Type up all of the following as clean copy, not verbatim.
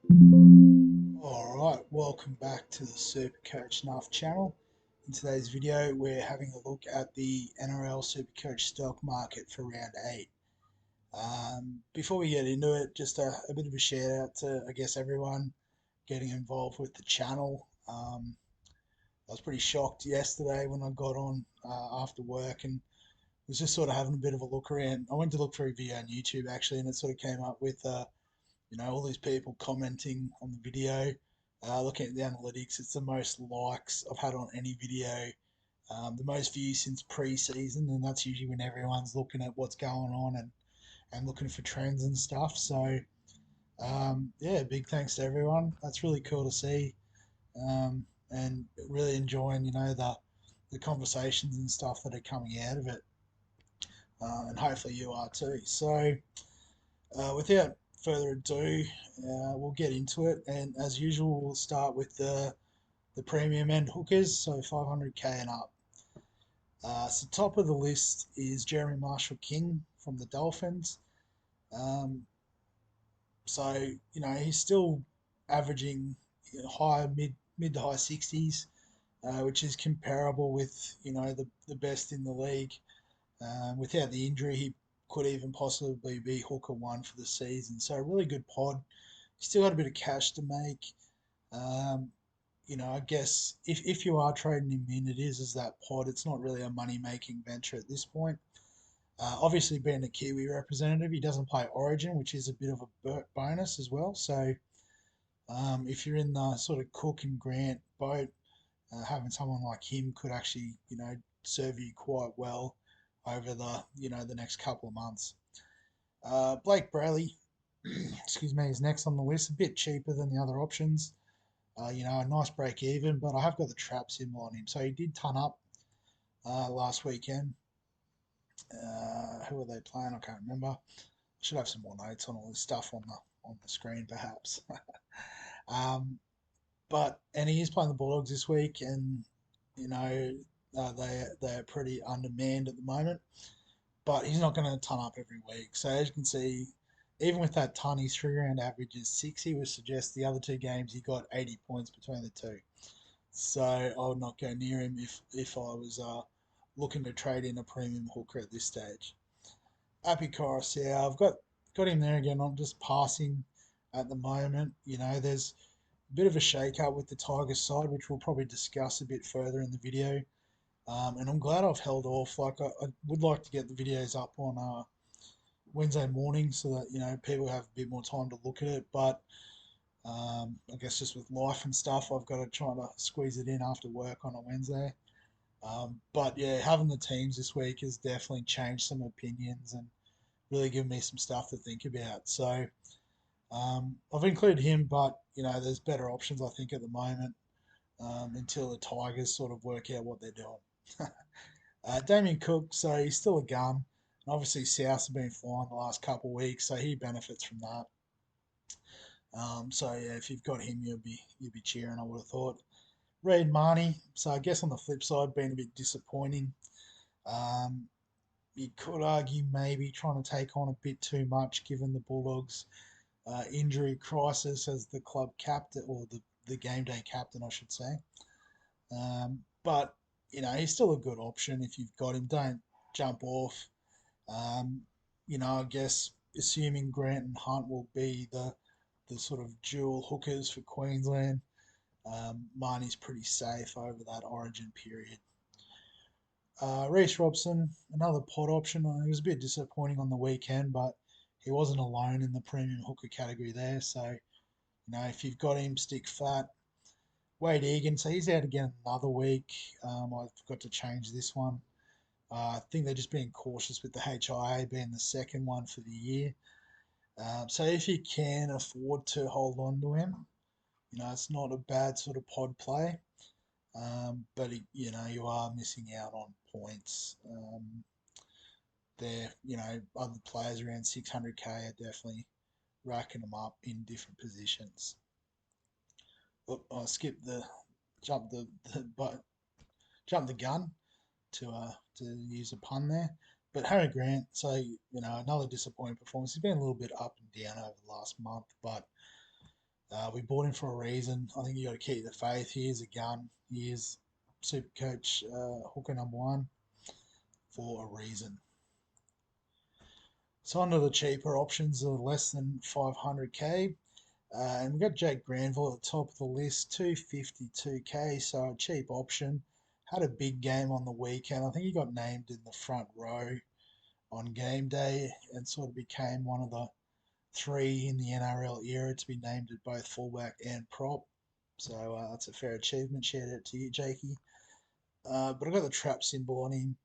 Alright, welcome back to the SuperCoach Nuff channel. In today's video, we're having a look at the NRL SuperCoach stock market for round 8. Before we get into it, just a bit of a shout out to, I guess, everyone getting involved with the channel. I was pretty shocked yesterday when I got on after work and was just sort of having a bit of a look around. I went to look for a video on YouTube actually, and it sort of came up with all these people commenting on the video. Looking at the analytics, it's the most likes I've had on any video, the most views since pre-season, and that's usually when everyone's looking at what's going on and looking for trends and stuff. So yeah, big thanks to everyone. That's really cool to see, and really enjoying the conversations and stuff that are coming out of it, and hopefully you are too. So without further ado, we'll get into it. And as usual, we'll start with the premium end hookers, so 500k and up. So top of the list is Jeremy Marshall King from the Dolphins. Um, so he's still averaging high mid to high 60s, which is comparable with the best in the league. Without the injury, he could even possibly be hooker one for the season. So a really good pod. Still got a bit of cash to make. Um, I guess if you are trading him in, it is as that pod. It's not really a money making venture at this point. Obviously, being a Kiwi representative, he doesn't play Origin, which is a bit of a bonus as well. So if you're in the sort of Cook and Grant boat, having someone like him could actually serve you quite well over the next couple of months. Blake Brayley, excuse me, is next on the list. A bit cheaper than the other options. A nice break even, but I have got the trap symbol on him. So he did ton up last weekend. Who are they playing? I can't remember. I should have some more notes on all this stuff on the screen, perhaps. And he is playing the Bulldogs this week, and you know they're pretty undermanned at the moment. But he's not going to ton up every week. So as you can see, even with that ton, his 3 round average is 60, which suggests the other 2 games he got 80 points between the two. So I would not go near him if I was looking to trade in a premium hooker at this stage. Appy Coruscant, I've got him there again. I'm just passing at the moment. There's a bit of a shake up with the Tigers side, which we'll probably discuss a bit further in the video. And I'm glad I've held off. Like I would like to get the videos up on Wednesday morning so that people have a bit more time to look at it. But I guess just with life and stuff, I've got to try to squeeze it in after work on a Wednesday. But yeah, having the teams this week has definitely changed some opinions and really given me some stuff to think about. So I've included him, but there's better options I think at the moment until the Tigers sort of work out what they're doing. Damien Cook, so he's still a gun. And obviously, South's been flying the last couple of weeks, so he benefits from that. So yeah, if you've got him, you'll be cheering. I would have thought. Reed Marnie, so I guess on the flip side, been a bit disappointing. Um, you could argue maybe trying to take on a bit too much given the Bulldogs' injury crisis as the club captain or the game day captain, I should say. But he's still a good option if you've got him. Don't jump off. Um, I guess assuming Grant and Hunt will be the sort of dual hookers for Queensland, Marnie's pretty safe over that Origin period. Reece Robson, another pod option. He was a bit disappointing on the weekend, but he wasn't alone in the premium hooker category there. So, if you've got him, stick flat. Wade Egan, so he's out again another week. I forgot to change this one. I think they're just being cautious with the HIA being the second one for the year. So if you can afford to hold on to him, it's not a bad sort of pod play. But you are missing out on points. There, other players around 600k are definitely racking them up in different positions. I skipped jump but jump the gun to use a pun there. But Harry Grant, so another disappointing performance. He's been a little bit up and down over the last month, but We bought him for a reason. I think you got to keep the faith. He is a gun. He is Supercoach hooker number one for a reason. So under the cheaper options are less than 500k. And we've got Jake Granville at the top of the list, 252k, so a cheap option. Had a big game on the weekend. I think he got named in the front row on game day and sort of became one of the three in the NRL era to be named at both fullback and prop. So that's a fair achievement. Shout out to you, Jakey. But I've got the trap symbol on him.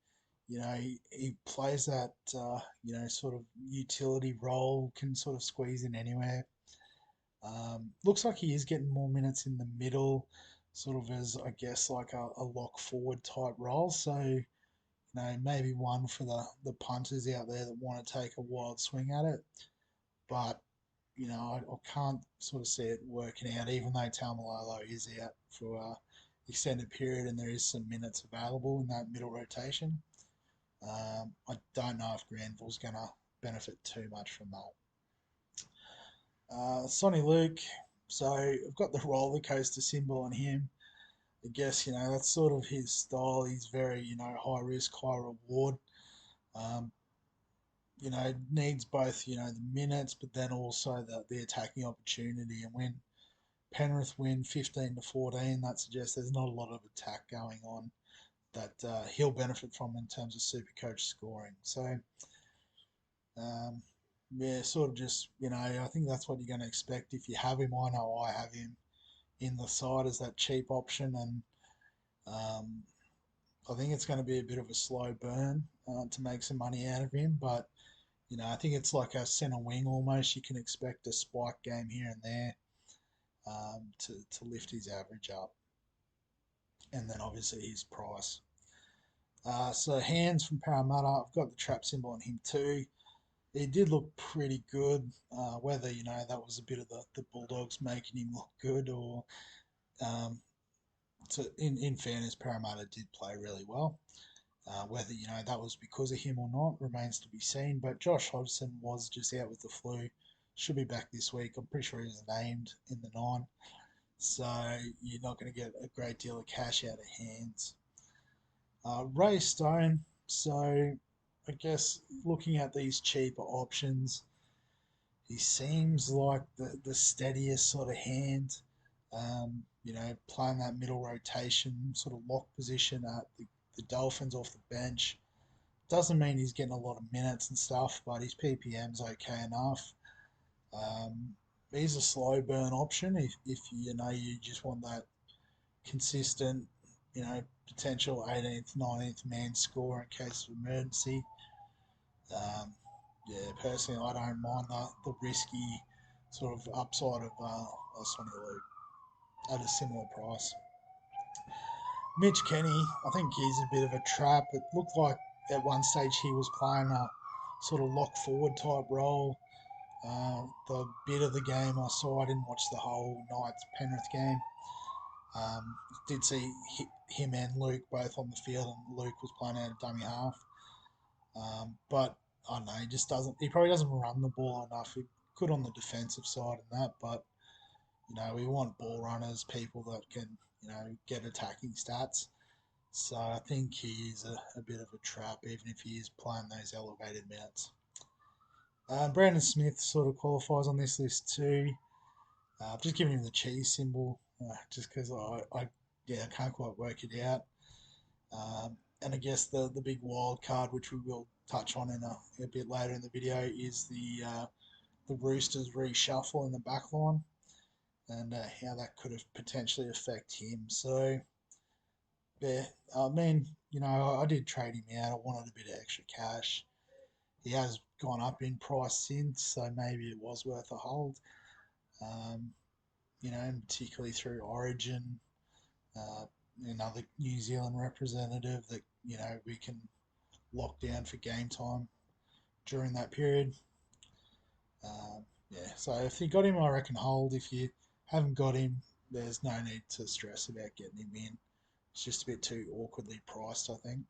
He plays that, sort of utility role, can sort of squeeze in anywhere. Looks like he is getting more minutes in the middle, sort of as, I guess, like a lock forward type role. So, maybe one for the punters out there that want to take a wild swing at it. But, I can't sort of see it working out, even though Taumalolo is out for an extended period and there is some minutes available in that middle rotation. I don't know if Granville's going to benefit too much from that. Sonny Luke, so I've got the roller coaster symbol on him. I guess, that's sort of his style. He's very, high risk, high reward. Um, needs both, the minutes, but then also the attacking opportunity. And when Penrith win 15-14, that suggests there's not a lot of attack going on that he'll benefit from in terms of Supercoach scoring. So, um, yeah, sort of just, I think that's what you're going to expect if you have him. I know I have him in the side as that cheap option, and um, I think it's going to be a bit of a slow burn to make some money out of him. But, I think it's like a centre wing almost. You can expect a spike game here and there to lift his average up. And then obviously his price. So Hands from Parramatta, I've got the trap symbol on him too. He did look pretty good. Whether that was a bit of the Bulldogs making him look good, or um, in fairness, Parramatta did play really well. Whether that was because of him or not remains to be seen. But Josh Hodgson was just out with the flu. Should be back this week. I'm pretty sure he was named in the 9. So you're not going to get a great deal of cash out of Hands. Ray Stone. So I guess looking at these cheaper options, he seems like the steadiest sort of hand. Playing that middle rotation sort of lock position at the Dolphins off the bench. Doesn't mean he's getting a lot of minutes and stuff, but his PPM's okay enough. He's a slow burn option if you just want that consistent, potential 18th, 19th man score in case of emergency. Yeah, personally, I don't mind the risky sort of upside of Sonny Luke at a similar price. Mitch Kenny, I think he's a bit of a trap. It looked like at one stage he was playing a sort of lock forward type role. The bit of the game I saw, I didn't watch the whole Knights Penrith game. Did see him and Luke both on the field, and Luke was playing out of dummy half. But I don't know, he just doesn't. He probably doesn't run the ball enough. He's good on the defensive side and that, but we want ball runners, people that can get attacking stats. So I think he is a bit of a trap, even if he is playing those elevated minutes. Brandon Smith sort of qualifies on this list too. I've just given him the cheese symbol, just because I can't quite work it out. And I guess the big wild card, which we will touch on in a bit later in the video, is the Roosters reshuffle in the back line and how that could have potentially affect him. So, yeah, I mean, I did trade him out. I wanted a bit of extra cash. He has gone up in price since, so maybe it was worth a hold. Um, and particularly through Origin, another New Zealand representative that we can lock down for game time during that period. So if you got him, I reckon hold. If you haven't got him, there's no need to stress about getting him in. It's just a bit too awkwardly priced, I think.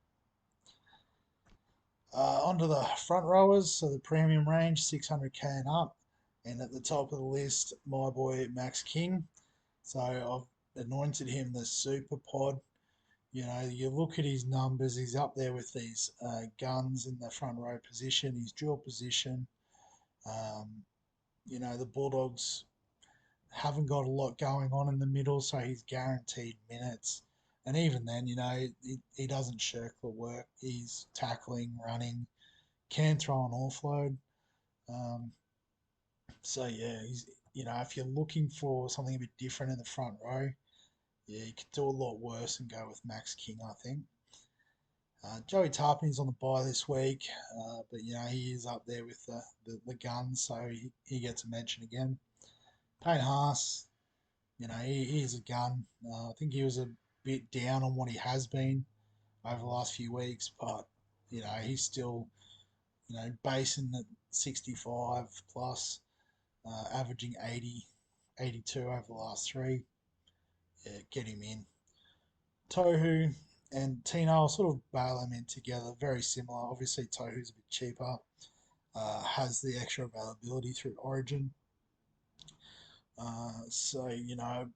Onto the front rowers, so the premium range, 600k and up. And at the top of the list, my boy Max King. So I've anointed him the super pod. You know, you look at his numbers, he's up there with these guns in the front row position, his drill position. Um, you know, the Bulldogs haven't got a lot going on in the middle, so he's guaranteed minutes. And even then, you know, he doesn't shirk the work. He's tackling, running, can throw an offload. Um, so yeah, he's, you know, if you're looking for something a bit different in the front row, yeah, you could do a lot worse and go with Max King, I think. Joey Tarpany's on the bye this week, but you know he is up there with the guns, so he gets a mention again. Payne Haas, you know he's a gun. I think he was a bit down on what he has been over the last few weeks, but you know he's still basing at 65 plus, averaging 80, 82 over the last three. Yeah, get him in. Tohu and Tino, I'll sort of bail them in together. Very similar. Obviously, Tohu's a bit cheaper, has the extra availability through Origin. So, you know,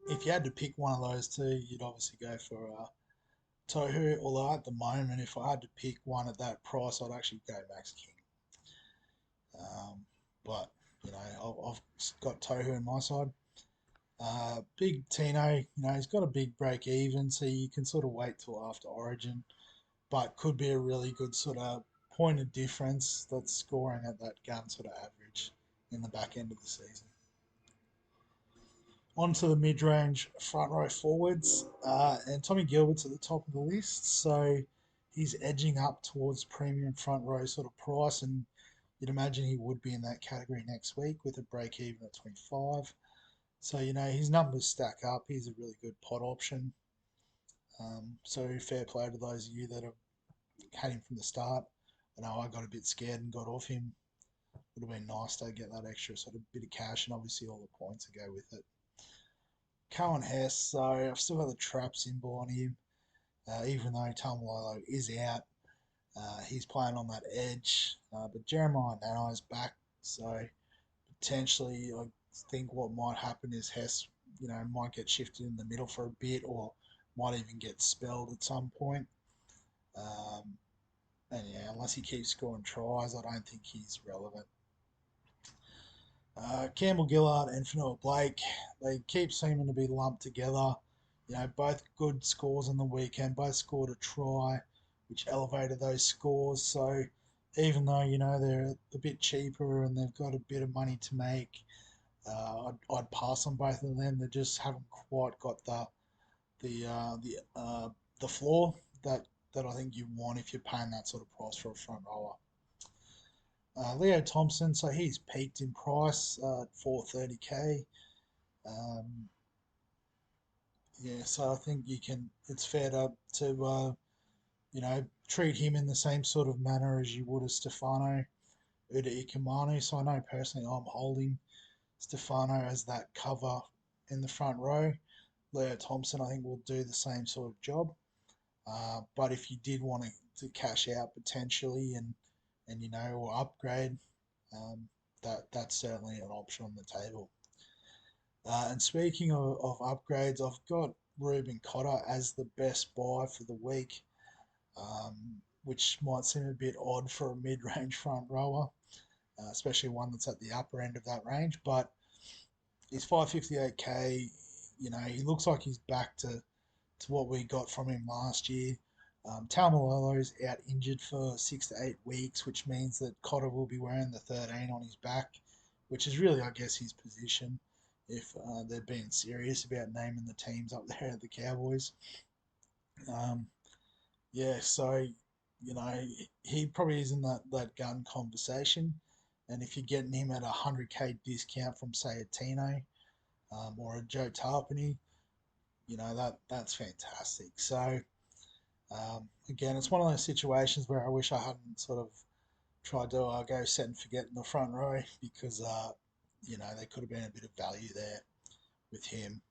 if you had to pick one of those two, you'd obviously go for Tohu. Although at the moment, if I had to pick one at that price, I'd actually go Max King. But, you know, I've got Tohu on my side. Big Tino, you know, he's got a big break even, so you can sort of wait till after Origin, but could be a really good sort of point of difference that's scoring at that gun sort of average in the back end of the season. On to the mid-range front row forwards, and Tommy Gilbert's at the top of the list, so he's edging up towards premium front row sort of price, and you'd imagine he would be in that category next week with a break even at 25. So, you know, his numbers stack up. He's a really good pot option. So fair play to those of you that have had him from the start. I know I got a bit scared and got off him. Would have been nice to get that extra sort of bit of cash and obviously all the points to go with it. Cohen Hess, so I've still got the trap symbol on him, even though Tamalolo is out. He's playing on that edge, but Jeremiah Nanai's back, so potentially I think what might happen is Hess, you know, might get shifted in the middle for a bit or might even get spelled at some point. Um, and yeah, unless he keeps scoring tries, I don't think he's relevant. Campbell Gillard and Fanua Blake, they keep seeming to be lumped together. You know, both good scores on the weekend, both scored a try, which elevated those scores. So even though, you know, they're a bit cheaper and they've got a bit of money to make, I'd pass on both of them. They just haven't quite got the uh, the the floor that I think you want if you're paying that sort of price for a front rower. Leo Thompson, so he's peaked in price at 430k. Um, yeah, so I think you can. It's fair to you know treat him in the same sort of manner as you would a Stefano Uda Ikamanu. So I know personally I'm holding Stefano as that cover in the front row. Leo Thompson, I think, will do the same sort of job. But if you did want to cash out potentially and you know or upgrade, um, that's certainly an option on the table. And speaking of upgrades, I've got Ruben Cotter as the best buy for the week, which might seem a bit odd for a mid-range front rower, especially one that's at the upper end of that range. But he's 558k. You know, he looks like he's back to what we got from him last year. Taumalolo's out injured for 6 to 8 weeks, which means that Cotter will be wearing the 13 on his back, which is really, I guess, his position if they're being serious about naming the teams up there at the Cowboys. Um, yeah, so, you know, he probably is in that gun conversation. And if you're getting him at a 100k discount from, say, a Tino or a Joe Tarpany, you know, that's fantastic. So, again, it's one of those situations where I wish I hadn't sort of tried to go set and forget in the front row because, you know, there could have been a bit of value there with him.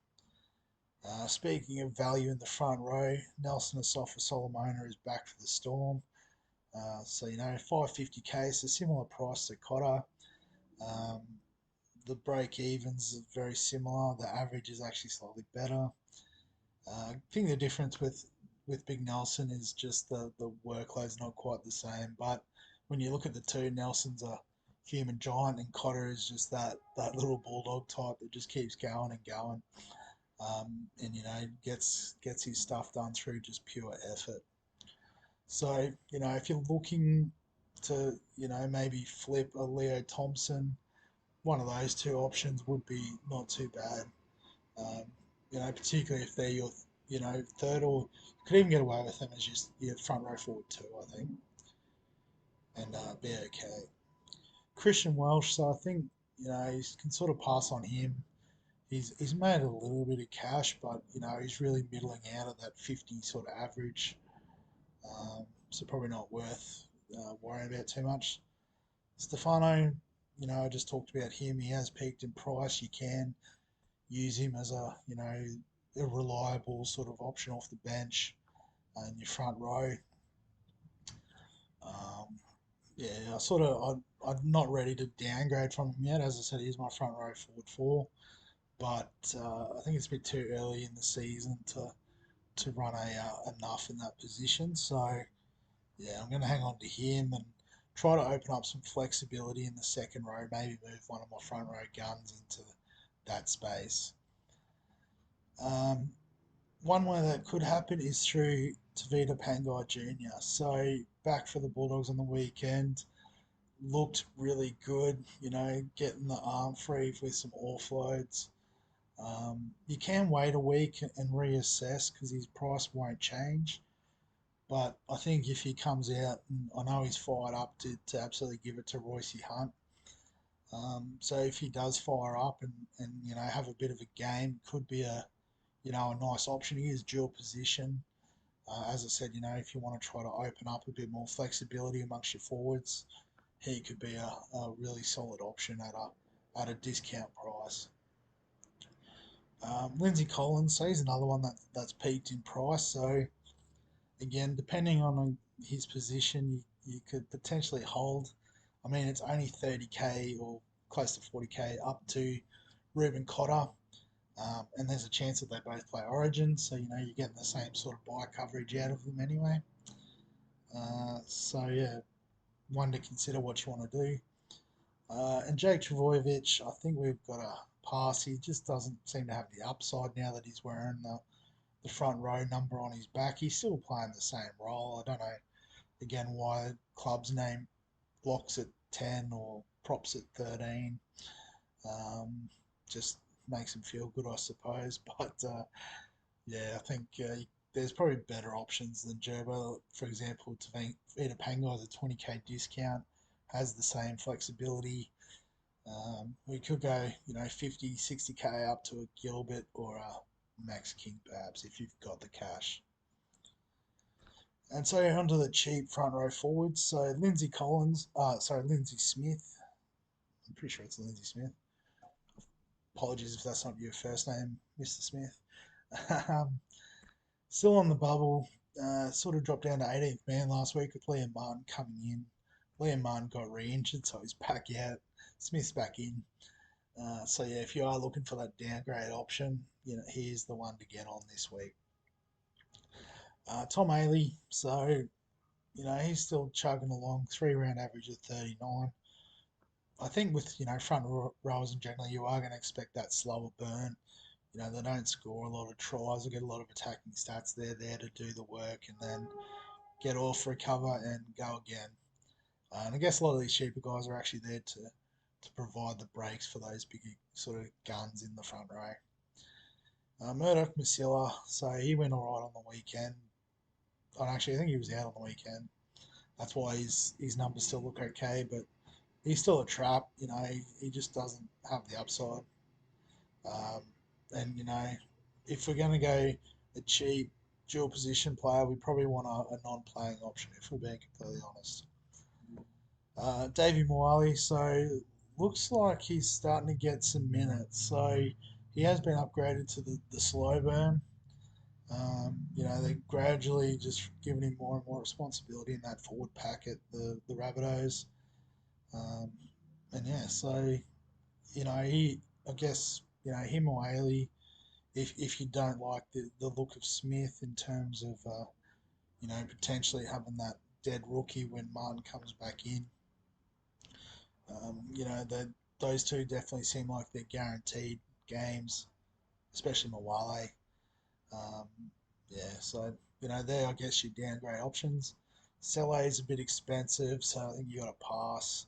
Speaking of value in the front row, Nelson Asafa Solomona is back for the Storm. So, you know, 550k is a similar price to Cotter. Um, the break evens are very similar. The average is actually slightly better. I think the difference with Big Nelson is just the workload's not quite the same. But when you look at the two, Nelson's a human giant, and Cotter is just that little bulldog type that just keeps going and going, and gets his stuff done through just pure effort. So if you're looking to maybe flip a Leo Thompson, one of those two options would be not too bad. Um, particularly if they're your, third, or you could even get away with them as just your front row forward too, I think, and be okay. Christian Welsh, so I think you can sort of pass on him. He's made a little bit of cash, but he's really middling out at that 50 sort of average, so probably not worth worrying about too much. Stefano, I just talked about him. He has peaked in price. You can use him as a reliable sort of option off the bench in your front row. Um, yeah, I'm not ready to downgrade from him yet. As I said, he's my front row forward four, but I think it's a bit too early in the season to run enough in that position. So yeah, I'm going to hang on to him and try to open up some flexibility in the second row. Maybe move one of my front row guns into that space. Um, One way that could happen is through Tavita Pangai Jr. So back for the Bulldogs on the weekend, looked really good. Getting the arm free with some offloads. You can wait a week and reassess because his price won't change. But I think if he comes out, and I know he's fired up to absolutely give it to Royce Hunt. So if he does fire up and have a bit of a game, could be a nice option. He is dual position. As I said, if you want to try to open up a bit more flexibility amongst your forwards, he could be a really solid option at a discount price. Lindsay Collins, so he's another one that's peaked in price. So again, depending on his position, you could potentially hold. I mean, it's only 30k or close to 40k up to Ruben Cotter. And there's a chance that they both play Origin, so you're getting the same sort of buy coverage out of them anyway. So yeah, one to consider what you want to do. And Jake Travojevic, I think we've got a pass. He just doesn't seem to have the upside now that he's wearing the front row number on his back. He's still playing the same role. I don't know again why clubs name blocks at 10 or props at 13. Um, just makes him feel good, I suppose. But yeah, I think there's probably better options than Gerbo. For example, Tavita Pangai is a 20k discount, has the same flexibility. We could go, 50, 60k up to a Gilbert or a Max King, perhaps, if you've got the cash. And so onto the cheap front row forwards. So Lindsay Smith. I'm pretty sure it's Lindsay Smith. Apologies if that's not your first name, Mr. Smith. um, Still on the bubble. Sort of dropped down to 18th man last week with Liam Martin coming in. Liam Martin got re-injured, so he's back out. Smith's back in. So yeah, if you are looking for that downgrade option, here's the one to get on this week. Tom Ailey, so he's still chugging along, 3 round average of 39. I think with front rowers in general, you are going to expect that slower burn. They don't score a lot of tries. They get a lot of attacking stats. They're there to do the work and then get off, recover, and go again. And I guess a lot of these cheaper guys are actually there to provide the breaks for those big sort of guns in the front row. Murdoch Masilla, so he went all right on the weekend. And actually, I think he was out on the weekend. That's why his numbers still look okay, but he's still a trap. He just doesn't have the upside. Um, and if we're going to go a cheap dual position player, we probably want a non-playing option. If we're being completely honest. Davey Moali, so looks like he's starting to get some minutes. So he has been upgraded to the slow burn. They're gradually just giving him more and more responsibility in that forward pack at the Rabbitohs. Um, And yeah, so I guess him or Ailey. If you don't like the look of Smith in terms of potentially having that dead rookie when Martin comes back in, that those two definitely seem like they're guaranteed games, especially Mawale. Um, yeah, so there I guess your downgrade options. Sele is a bit expensive, so I think you got to pass,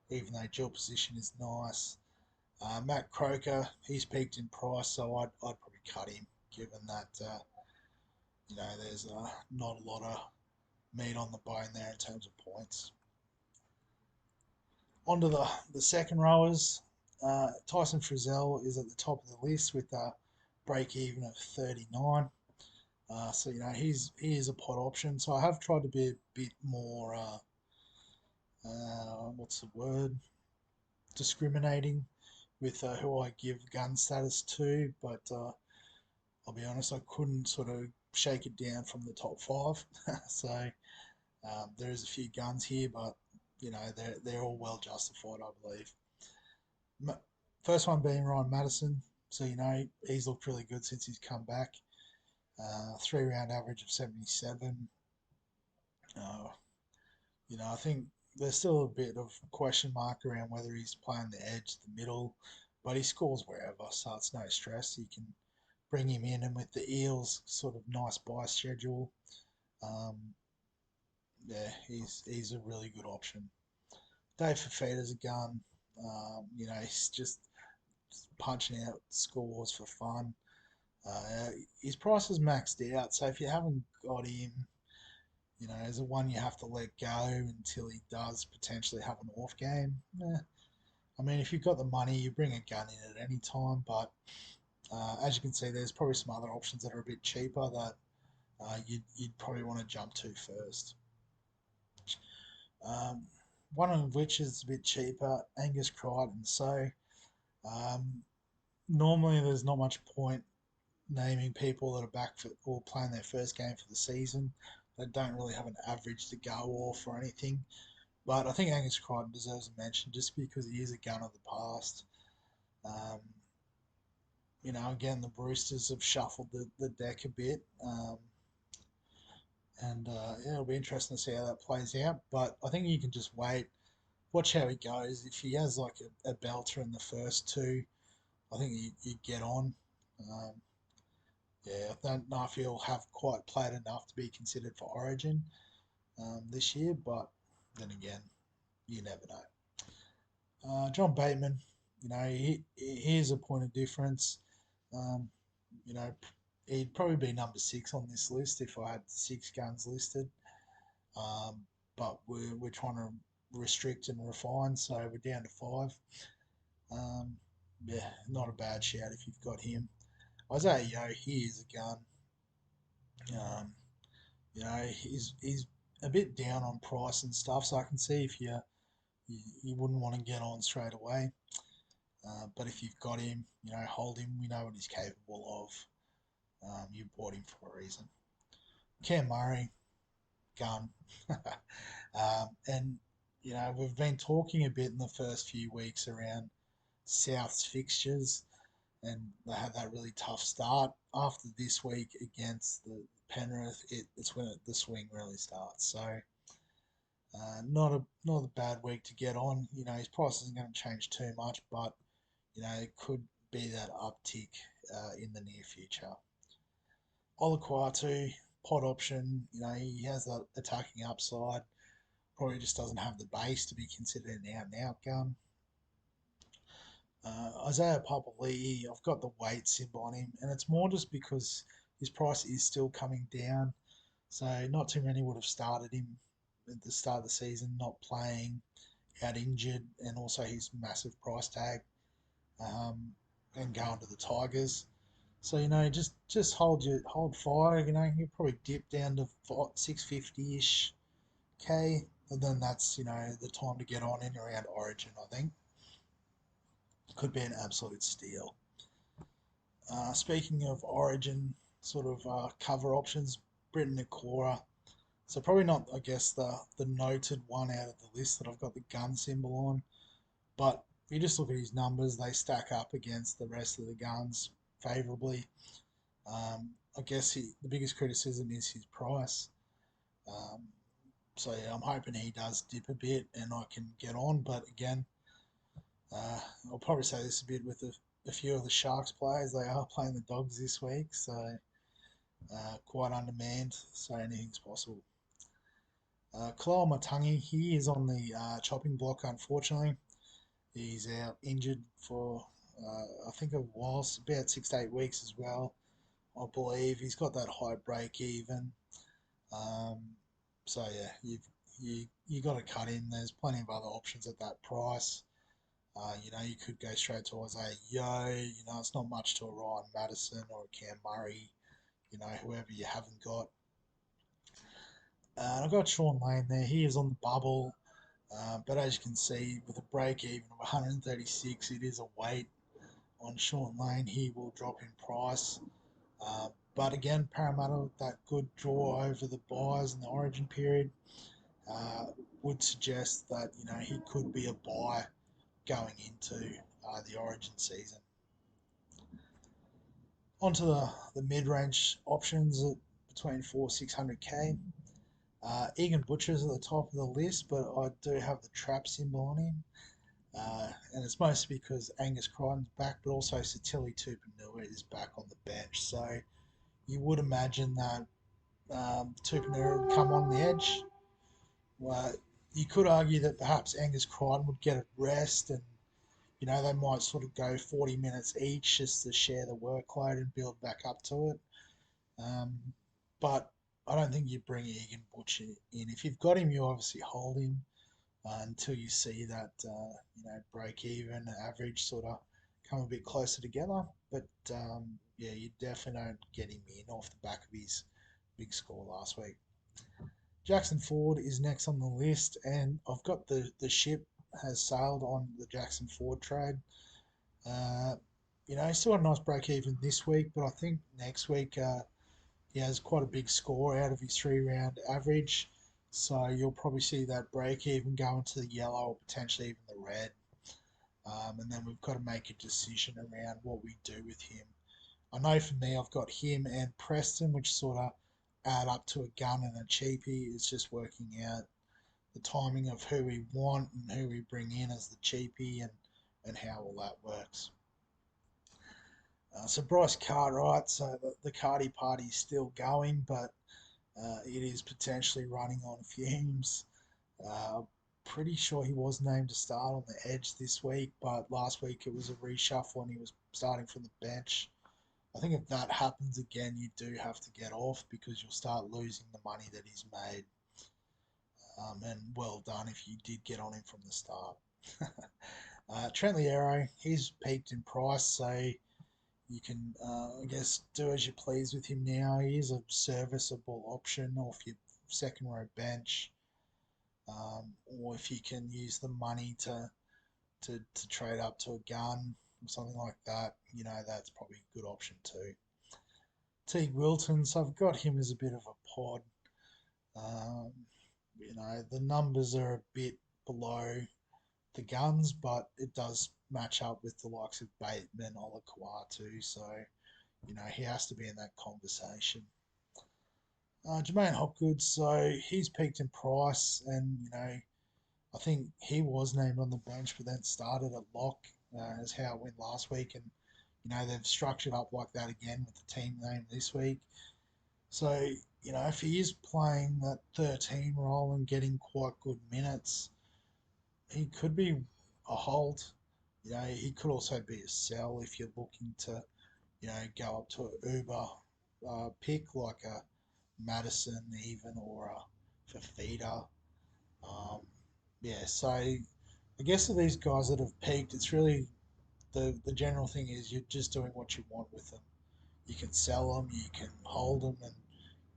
even though dual position is nice. Matt Croker, he's peaked in price, so I'd probably cut him, given that there's not a lot of meat on the bone there in terms of points. On to the second rowers. Tyson Frizzell is at the top of the list with a break even of 39. So he is a pot option. So I have tried to be a bit more what's the word, discriminating with who I give gun status to, but I'll be honest, I couldn't sort of shake it down from the top five. So there is a few guns here, but they're all well justified, I believe. First one being Ryan Madison. So he's looked really good since he's come back. 3 round average of 77. Uh, I think there's still a bit of question mark around whether he's playing the edge, the middle, but he scores wherever, so it's no stress. You can bring him in, and with the Eels sort of nice buy schedule, um, yeah, he's a really good option. Dave Fafita's a gun. He's just punching out scores for fun. His price is maxed out, so if you haven't got him, as a one you have to let go until he does potentially have an off game. I mean, if you've got the money, you bring a gun in at any time, but as you can see, there's probably some other options that are a bit cheaper that you'd probably want to jump to first. Um, one of which is a bit cheaper, Angus Crichton. So um, normally there's not much point naming people that are back for or playing their first game for the season that don't really have an average to go off or anything. But I think Angus Crichton deserves a mention just because he is a gun of the past. Um, again, the Roosters have shuffled the deck a bit. And yeah, it'll be interesting to see how that plays out. But I think you can just wait, watch how he goes. If he has like a belter in the first two, I think you get on. Um, yeah, I don't know if he'll have quite played enough to be considered for Origin this year, but then again, you never know. John Bateman, here's a point of difference. Um, you know, he'd probably be number 6 on this list if I had 6 guns listed. Um, but we're trying to restrict and refine, so we're down to 5. Um, yeah, not a bad shout if you've got him. Isaiah Yo, he is a gun. Um, he's a bit down on price and stuff, so I can see if you wouldn't want to get on straight away. But if you've got him, hold him. We know what he's capable of. You bought him for a reason. Cam Murray, gun. And, we've been talking a bit in the first few weeks around South's fixtures, and they had that really tough start. After this week against the Penrith, it's when the swing really starts. So, not a bad week to get on. His price isn't going to change too much, but it could be that uptick in the near future. Olaquatu, pot option. He has that attacking upside. Probably just doesn't have the base to be considered an out and out gun. Isaiah Papali'i, I've got the weight symbol on him, and it's more just because his price is still coming down. So not too many would have started him at the start of the season, not playing, out injured, and also his massive price tag, and going to the Tigers. So just hold fire. He'll probably dip down to 650 ish k, and then that's the time to get on in around Origin. I think could be an absolute steal. Speaking of Origin sort of cover options, Britain Nakora. So probably not, I guess, the noted one out of the list that I've got the gun symbol on. But if you just look at his numbers, they stack up against the rest of the guns favourably. I guess the biggest criticism is his price. Um, so yeah, I'm hoping he does dip a bit and I can get on. But again, I'll probably say this a bit with a few of the Sharks players. They are playing the Dogs this week, so quite undermanned. So anything's possible. Kyle Matangi, he is on the chopping block, unfortunately. He's out injured for, I think, a while, about 6 to 8 weeks as well. I believe he's got that high break even. Um, so yeah, you got to cut him. There's plenty of other options at that price. You could go straight to Isaiah Yo. It's not much to a Ryan Madison or a Cam Murray. Whoever you haven't got. And I've got Sean Lane there. He is on the bubble. But as you can see, with a break even of 136, it is a weight on Sean Lane. He will drop in price. But again, Parramatta with that good draw over the buys in the origin period uh, would suggest that he could be a buy going into the origin season. Onto the mid-range options at between 400-600k. Egan Butcher's at the top of the list, but I do have the trap symbol on him. And it's mostly because Angus Crichton's back, but also Satili Tupanua is back on the bench. So you would imagine that Tupanua would come on the edge. Well, you could argue that perhaps Angus Crichton would get a rest and they might sort of go 40 minutes each just to share the workload and build back up to it. Um, but I don't think you bring Egan Butcher in. If you've got him, you obviously hold him until you see that break even average sort of come a bit closer together. But yeah, you definitely don't get him in off the back of his big score last week. Jackson Ford is next on the list, and I've got the ship has sailed on the Jackson Ford trade. Uh, he still had a nice break even this week, but I think next week he has quite a big score out of his 3 round average. So you'll probably see that break even go into the yellow or potentially even the red. And then we've got to make a decision around what we do with him. I know for me, I've got him and Preston, which sort of add up to a gun and a cheapie. It's just working out the timing of who we want and who we bring in as the cheapie and how all that works. So Bryce Cartwright, so the Cardi party is still going, but it is potentially running on fumes. Pretty sure he was named to start on the edge this week, but last week it was a reshuffle and he was starting from the bench. I think if that happens again, you do have to get off because you'll start losing the money that he's made. And well done if you did get on him from the start. Trent Liero, he's peaked in price, so you can, I guess, do as you please with him now. He is a serviceable option off your second row bench, or if you can use the money to trade up to a gun or something like that, that's probably a good option too. Teague Wilton, so I've got him as a bit of a pod. Um, the numbers are a bit below the guns, but it does match up with the likes of Bateman, Olakau'atu, so he has to be in that conversation. Jermaine Hopgood, so he's peaked in price, and I think he was named on the bench, but then started at lock, as how it went last week, and they've structured up like that again with the team name this week. So if he is playing that 13 role and getting quite good minutes, he could be a hold. He could also be a sell if you're looking to go up to an Uber pick like a Madison even or a Fafita. Yeah, so I guess for these guys that have peaked, it's really the general thing is you're just doing what you want with them. You can sell them, you can hold them, and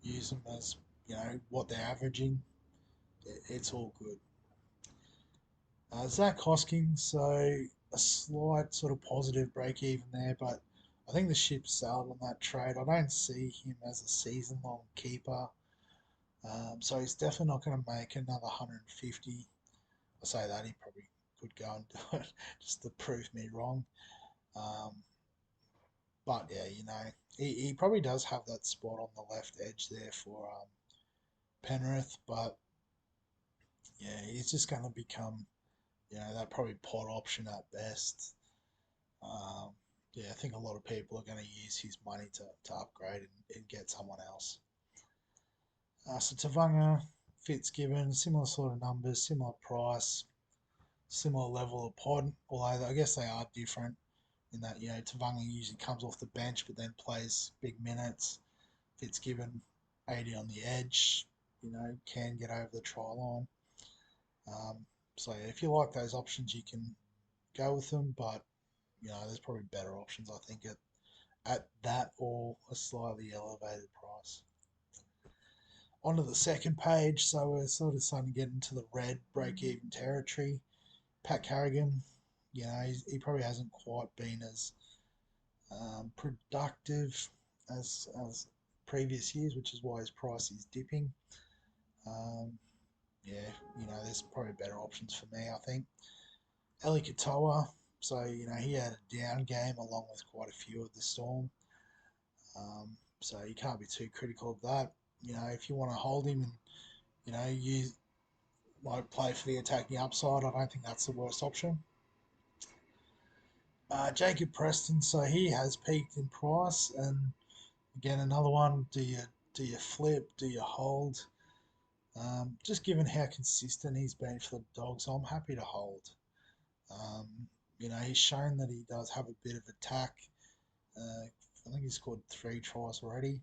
use them as what they're averaging. It's all good. Zach Hoskins, so a slight sort of positive break even there, but I think the ship sailed on that trade. I don't see him as a season long keeper. So he's definitely not going to make another 150. I say that he probably could go and do it just to prove me wrong. Um, but yeah, he probably does have that spot on the left edge there for Penrith, but yeah, he's just going to become, that probably pod option at best. Um, yeah, I think a lot of people are going to use his money to upgrade and get someone else. So Tavanga, Fitzgibbon, similar sort of numbers, similar price, similar level of pod, although I guess they are different in that, Tavanga usually comes off the bench but then plays big minutes. Fitzgibbon, 80 on the edge, can get over the try line. So yeah, if you like those options, you can go with them, but there's probably better options, I think, at that or a slightly elevated price. Onto the second page, so we're sort of starting to get into the red break-even territory. Pat Carrigan, he probably hasn't quite been as productive as previous years, which is why his price is dipping. Um, yeah, there's probably better options for me, I think. Eli Katoa, so he had a down game along with quite a few of the Storm. So you can't be too critical of that. If you want to hold him and use play for the attacking upside, I don't think that's the worst option. Jacob Preston, so he has peaked in price, and again another one. Do you flip? Do you hold? Just given how consistent he's been for the Dogs, I'm happy to hold. Um, he's shown that he does have a bit of attack. I think he's scored 3 tries already.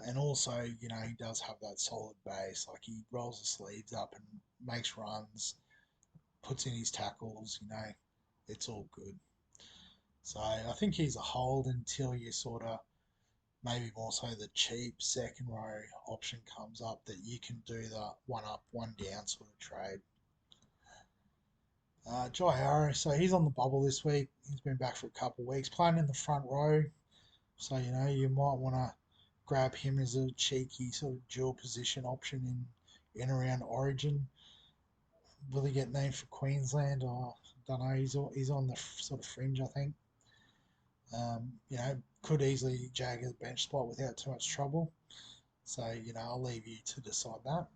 And also, he does have that solid base. Like he rolls the sleeves up and makes runs, puts in his tackles. It's all good. So I think he's a hold until you sort of maybe more so the cheap second row option comes up that you can do the one up, one down sort of trade. Jai Arrow, so he's on the bubble this week. He's been back for a couple of weeks, playing in the front row. So you might want to grab him as a cheeky sort of dual position option in around Origin. Will he get named for Queensland? Or I don't know. He's on the sort of fringe, I think. Could easily jag a bench spot without too much trouble. So I'll leave you to decide that.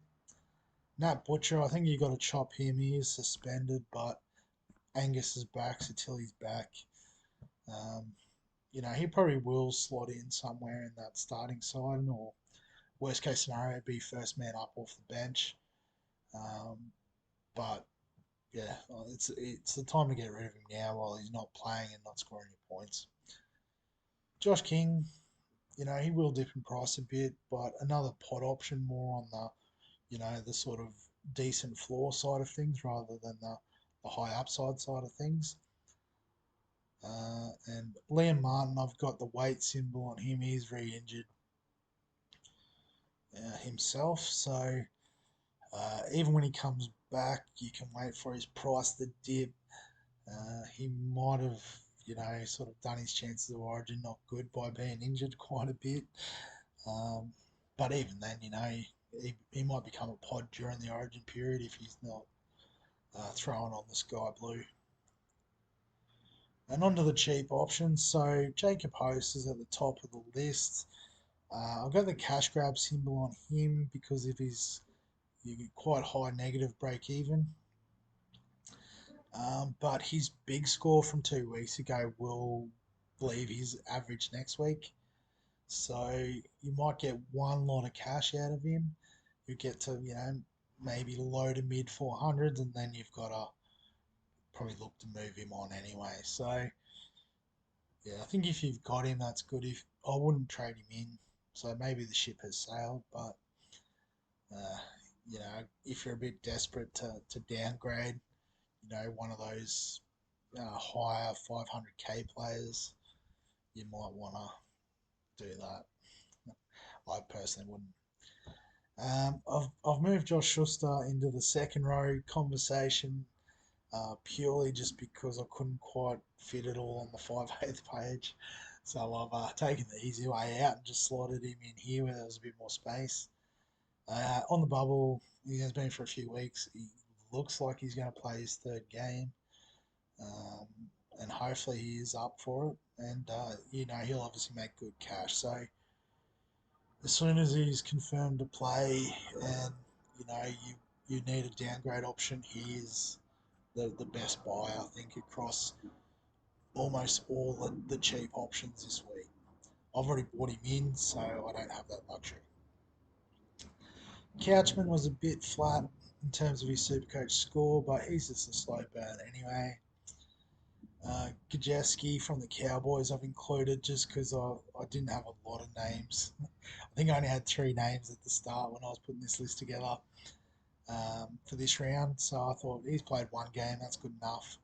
Nat Butcher, I think you got to chop him. He is suspended, but Angus is back, so Tilly's back. Um, he probably will slot in somewhere in that starting side, or worst case scenario, be first man up off the bench. But yeah, it's the time to get rid of him now while he's not playing and not scoring any points. Josh King, he will dip in price a bit, but another pot option more on the sort of decent floor side of things rather than the high upside side of things. And Liam Martin, I've got the weight symbol on him. He's re-injured himself, so even when he comes back, you can wait for his price to dip. He might have, sort of done his chances of origin not good by being injured quite a bit. But even then, he might become a pod during the origin period if he's not throwing on the sky blue. And onto the cheap options. So Jacob Host is at the top of the list. I've got the cash grab symbol on him because of his quite high negative break even. But his big score from 2 weeks ago will leave his average next week. So you might get one lot of cash out of him. You get to, maybe low to mid 400s, and then you've got to probably look to move him on anyway. So yeah, I think if you've got him, that's good. If I wouldn't trade him in, so maybe the ship has sailed. But uh, if you're a bit desperate to downgrade, one of those higher 500k players, you might want to do that. I personally wouldn't. I've moved Josh Schuster into the second row conversation purely just because I couldn't quite fit it all on the 5/8 page. So I've taken the easy way out and just slotted him in here where there was a bit more space. On the bubble, he has been for a few weeks. He looks like he's going to play his third game, um, and hopefully he is up for it. And he'll obviously make good cash. So as soon as he's confirmed to play, and you need a downgrade option, he is the best buy, I think, across almost all the cheap options this week. I've already bought him in, so I don't have that luxury. Couchman was a bit flat in terms of his Supercoach score, but he's just a slow burn anyway. Gajeski from the Cowboys I've included just because I didn't have a lot of names. I think I only had 3 names at the start when I was putting this list together for this round, so I thought he's played 1 game, that's good enough.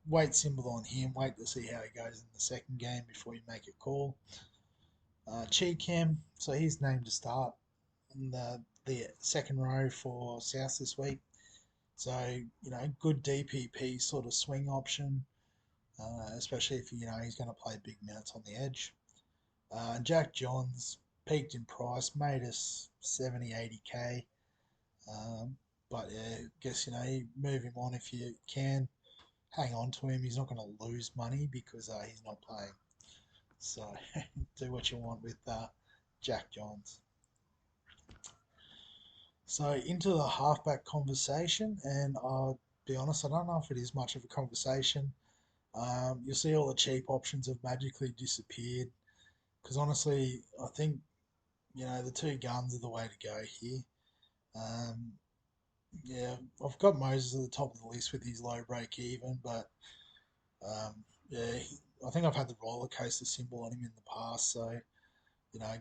Wait symbol on him, wait to see how he goes in the second game before you make a call. Cheekham, so he's named to start in the second row for South this week. So, good DPP sort of swing option, especially if, he's going to play big minutes on the edge. Jack Johns peaked in price, made us 70, 80k. But yeah, I guess, you move him on if you can. Hang on to him. He's not going to lose money because he's not playing. So do what you want with Jack Johns. So into the halfback conversation, and I'll be honest, I don't know if it is much of a conversation. You'll see all the cheap options have magically disappeared because honestly, I think the 2 guns are the way to go here. Um, yeah, I've got Moses at the top of the list with his low break even, but um, yeah, I think I've had the roller coaster symbol on him in the past, so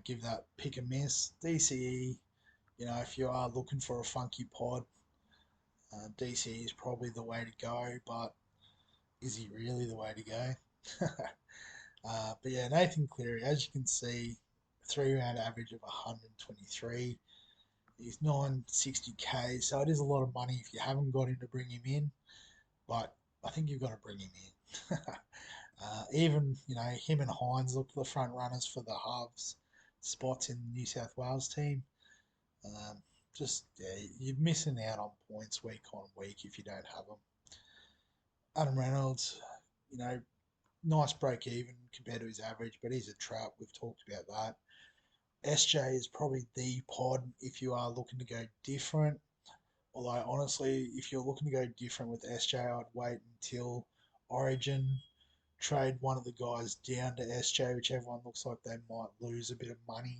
give that pick a miss. DCE, if you are looking for a funky pod, DCE is probably the way to go, but is he really the way to go? But yeah, Nathan Cleary, as you can see, 3-round average of 123. He's 960k, so it is a lot of money if you haven't got him to bring him in, but I think you've got to bring him in. Even, him and Hines look the front runners for the halves spots in the New South Wales team. Yeah, you're missing out on points week on week if you don't have them. Adam Reynolds, nice break even compared to his average, but he's a trap. We've talked about that. SJ is probably the pod if you are looking to go different. Although, honestly, if you're looking to go different with SJ, I'd wait until Origin, trade one of the guys down to SJ, which everyone looks like they might lose a bit of money.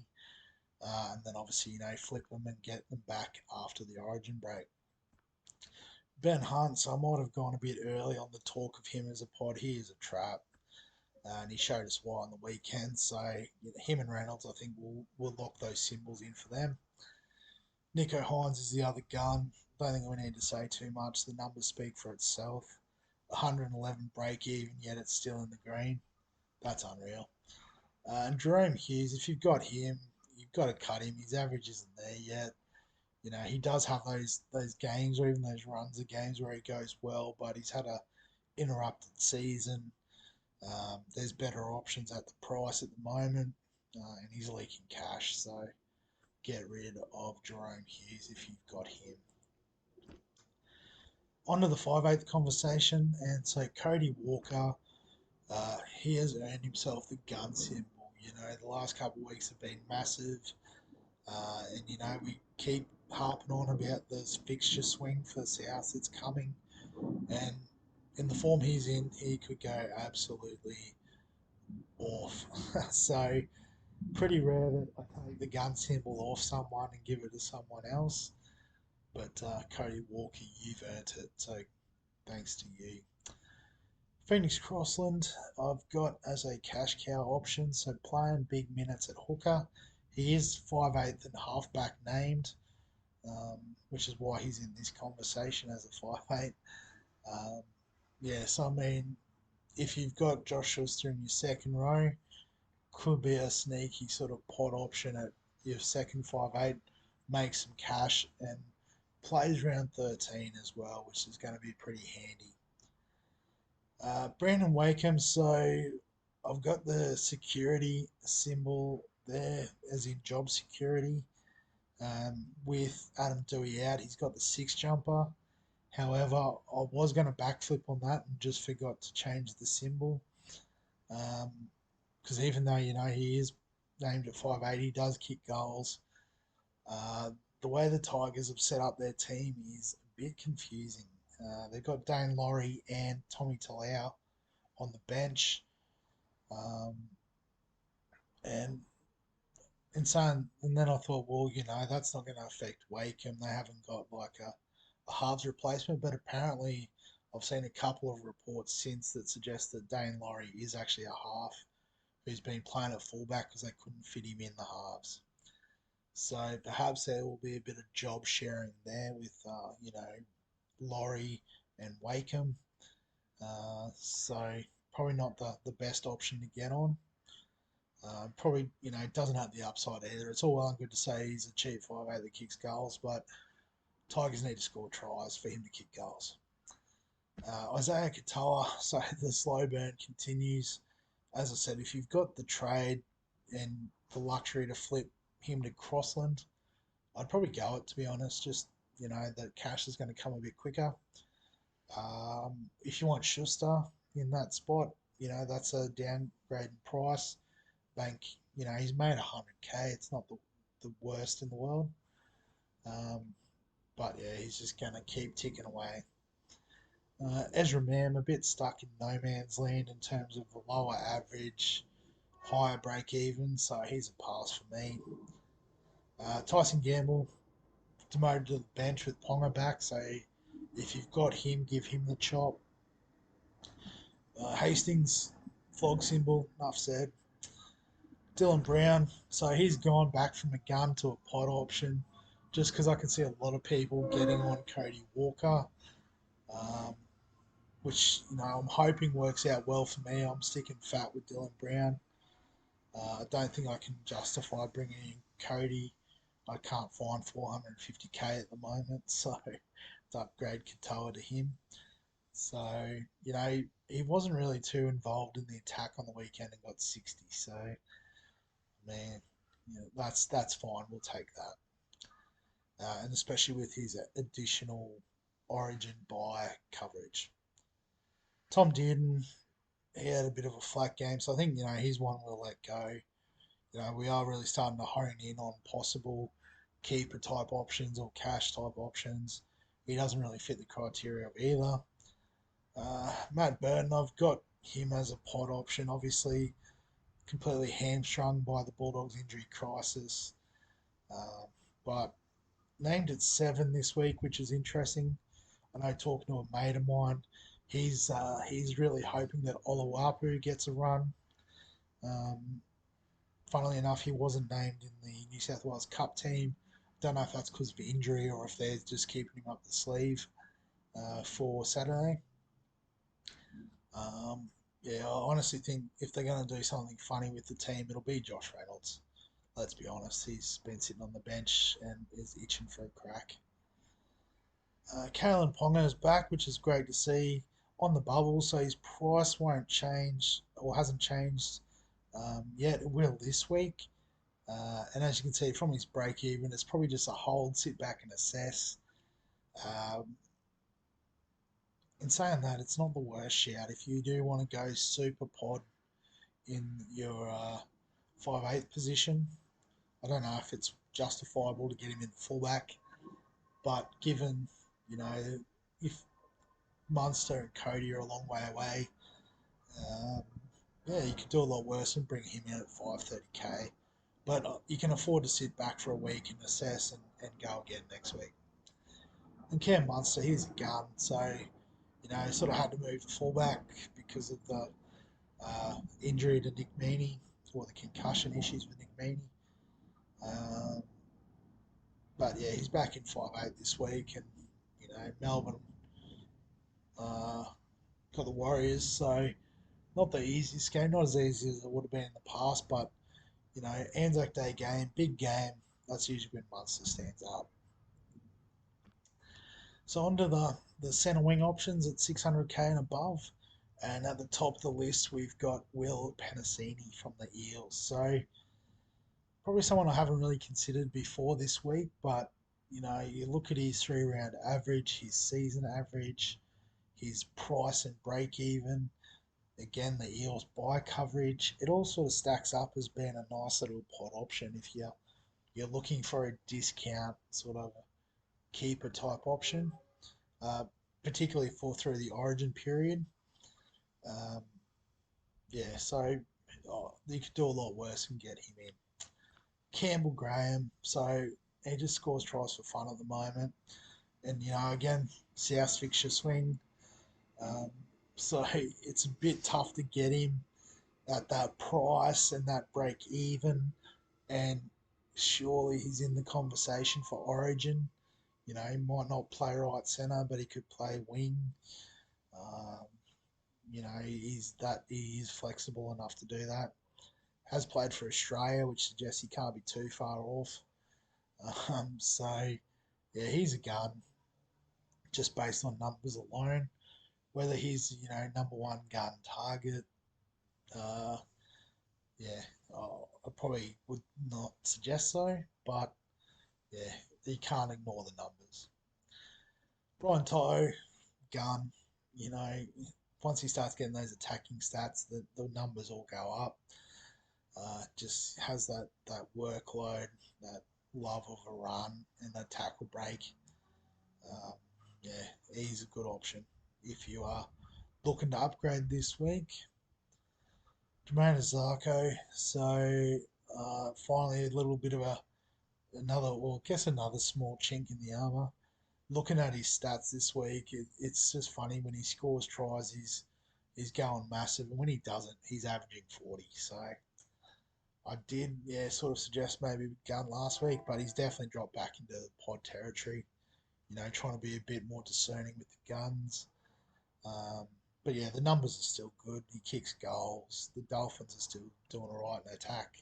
And then obviously, flip them and get them back after the Origin break. Ben Hunt, so I might have gone a bit early on the talk of him as a pod. He is a trap. And he showed us why on the weekend. So him and Reynolds, I think, will lock those symbols in for them. Nico Hines is the other gun. Don't think we need to say too much. The numbers speak for itself. 111 break even, yet it's still in the green. That's unreal. And Jerome Hughes, if you've got him, you've got to cut him. His average isn't there yet. He does have those games or even those runs of games where he goes well, but he's had a interrupted season. There's better options at the price at the moment, and he's leaking cash, so get rid of Jerome Hughes if you've got him. On to the 5/8 conversation, and so Cody Walker, he has earned himself the gun symbol. The last couple of weeks have been massive, and we keep harping on about this fixture swing for South that's coming, and in the form he's in, he could go absolutely off. So pretty rare that I take the gun symbol off someone and give it to someone else. But Cody Walker, you've earned it, so thanks to you. Phoenix Crossland, I've got as a cash cow option, so playing big minutes at hooker. He is 5/8 and halfback named, which is why he's in this conversation as a 5/8. So I mean, if you've got Josh Schuster in your second row, could be a sneaky sort of pot option at your second 5/8, make some cash, and plays round 13 as well, which is going to be pretty handy. Brandon Wakeham, so I've got the security symbol there, as in job security. With Adam Dewey out, he's got the 6 jumper. However, I was going to backflip on that and just forgot to change the symbol. Because even though, he is named at 5'8", he does kick goals. The way the Tigers have set up their team is a bit confusing. They've got Dane Laurie and Tommy Talau on the bench. Um, and and then I thought, well, that's not going to affect Wakeham. They haven't got like a halves replacement, but apparently I've seen a couple of reports since that suggest that Dane Laurie is actually a half who's been playing at fullback because they couldn't fit him in the halves. So perhaps there will be a bit of job sharing there with, Laurie and Wakeham. So probably not the best option to get on. Probably, doesn't have the upside either. It's all well and good to say he's a cheap 5'8" that kicks goals, but Tigers need to score tries for him to kick goals. Isaiah Katoa, so the slow burn continues. As I said, if you've got the trade and the luxury to flip him to Crossland, I'd probably go it, to be honest. Just, the cash is going to come a bit quicker. If you want Schuster in that spot, that's a downgrade in price. Bank, he's made 100K. It's not the worst in the world. But yeah, he's just going to keep ticking away. Ezra Mam, a bit stuck in no man's land in terms of the lower average, higher break even, so he's a pass for me. Tyson Gamble, demoted to the bench with Ponga back, so if you've got him, give him the chop. Hastings, flog symbol, enough said. Dylan Brown, so he's gone back from a gun to a pod option just because I can see a lot of people getting on Cody Walker, um, which, I'm hoping works out well for me. I'm sticking fat with Dylan Brown. I don't think I can justify bringing in Cody. I can't find 450K at the moment, so to upgrade Katoa to him. So, he wasn't really too involved in the attack on the weekend and got 60. So, man, that's fine. We'll take that. And especially with his additional Origin buy coverage. Tom Dearden, he had a bit of a flat game, so I think, he's one we'll let go. We are really starting to hone in on possible keeper type options or cash type options. He doesn't really fit the criteria of either. Matt Burton, I've got him as a pod option, obviously completely hamstrung by the Bulldogs injury crisis. Uh, but named at 7 this week, which is interesting. I know talking to a mate of mine, he's really hoping that Oluwapu gets a run. Funnily enough, he wasn't named in the New South Wales Cup team. Don't know if that's because of injury or if they're just keeping him up the sleeve for Saturday. Yeah, I honestly think if they're going to do something funny with the team, it'll be Josh Reynolds. Let's be honest, he's been sitting on the bench and is itching for a crack. Kalen Ponga is back, which is great to see on the bubble, so his price won't change or hasn't changed yet. It will this week. And as you can see from his break even, it's probably just a hold, sit back and assess. Um, in saying that, it's not the worst shout. If you do want to go super pod in your 5'8" position, I don't know if it's justifiable to get him in the fullback, but given, if Munster and Cody are a long way away, um, yeah, you could do a lot worse and bring him in at 530K. But you can afford to sit back for a week and assess and go again next week. And Cam Munster, he's a gun, so sort of had to move to fullback because of the injury to Nick Meaney or the concussion issues with Nick Meaney. But yeah, he's back in 5'8" this week, and Melbourne got the Warriors, so not the easiest game, not as easy as it would have been in the past, but Anzac Day game, big game. That's usually when Munster stands up. So onto the centre wing options at 600K and above. And at the top of the list, we've got Will Penasini from the Eels. So probably someone I haven't really considered before this week, but You look at his 3 round average, his season average, his price and break even. Again, the Eels buy coverage. It all sort of stacks up as being a nice little pot option if you're looking for a discount sort of keeper type option, uh, particularly for through the Origin period. Um, yeah, so you could do a lot worse and get him in. Campbell Graham, so he just scores tries for fun at the moment, and again, South fixture swing. Um, so it's a bit tough to get him at that price and that break even. And surely he's in the conversation for Origin. He might not play right centre, but he could play wing. Um, he is flexible enough to do that. Has played for Australia, which suggests he can't be too far off. So yeah, he's a gun just based on numbers alone. Whether he's number one gun target, uh, yeah, I probably would not suggest so. But yeah, you can't ignore the numbers. Brian Toto, gun. You know, once he starts getting those attacking stats, the numbers all go up. Just has that workload, that love of a run, and that tackle break. Um, yeah, he's a good option if you are looking to upgrade this week. Jermaine Zarko, so finally a little bit of another small chink in the armour. Looking at his stats this week, it's just funny when he scores tries, he's going massive, and when he doesn't, he's averaging 40. So I did, sort of suggest maybe gun last week, but he's definitely dropped back into the pod territory. Trying to be a bit more discerning with the guns. Um, but yeah, the numbers are still good. He kicks goals. The Dolphins are still doing all right in attack.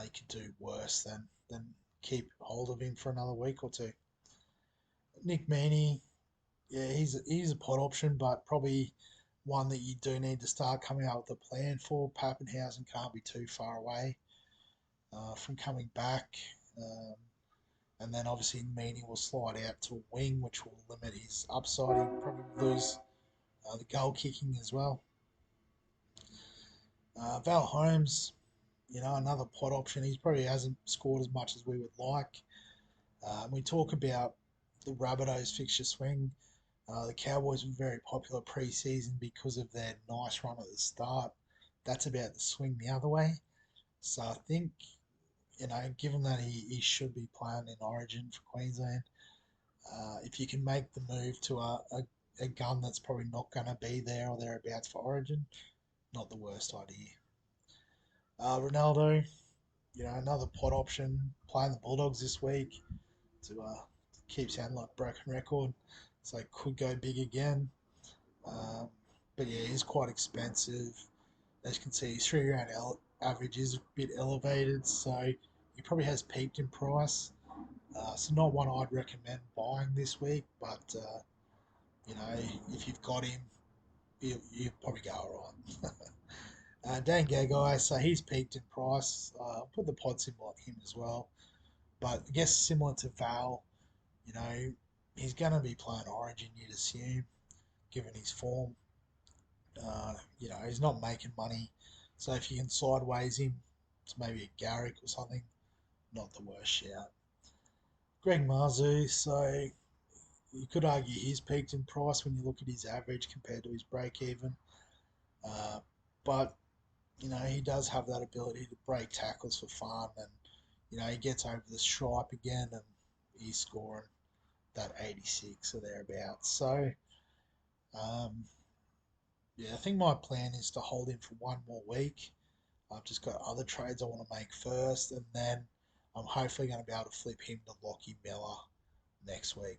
He could do worse than keep hold of him for another week or two. Nick Meaney, yeah, he's a pot option, but probably one that you do need to start coming up with a plan for. Pappenhausen can't be too far away from coming back. And then obviously Meaney will slide out to a wing, which will limit his upside. He'll probably lose the goal kicking as well. Val Holmes, another pot option. He probably hasn't scored as much as we would like. We talk about the Rabbitohs fixture swing. The Cowboys were very popular pre-season because of their nice run at the start. That's about to swing the other way. So I think, given that he should be playing in Origin for Queensland, if you can make the move to a gun that's probably not going to be there or thereabouts for Origin, not the worst idea. Ronaldo, another pot option, playing the Bulldogs this week to keep sounding like broken record. So it could go big again. Um, but yeah, he's quite expensive. As you can see, his 3 round average is a bit elevated, so he probably has peaked in price. So not one I'd recommend buying this week, but if you've got him, you probably go all right. Dan Gagai, so he's peaked in price. Put the pod symbol on him as well. But I guess similar to Val, you know, he's going to be playing Origin, you'd assume, given his form. He's not making money. So if you can sideways him to maybe a Garrick or something, not the worst shout. Greg Marzu, so you could argue he's peaked in price when you look at his average compared to his break even. Uh, but he does have that ability to break tackles for fun, and he gets over the stripe again, and he's scoring that 86 or thereabouts. So, um, yeah, I think my plan is to hold him for one more week. I've just got other trades I want to make first, and then I'm hopefully going to be able to flip him to Lockie Miller next week.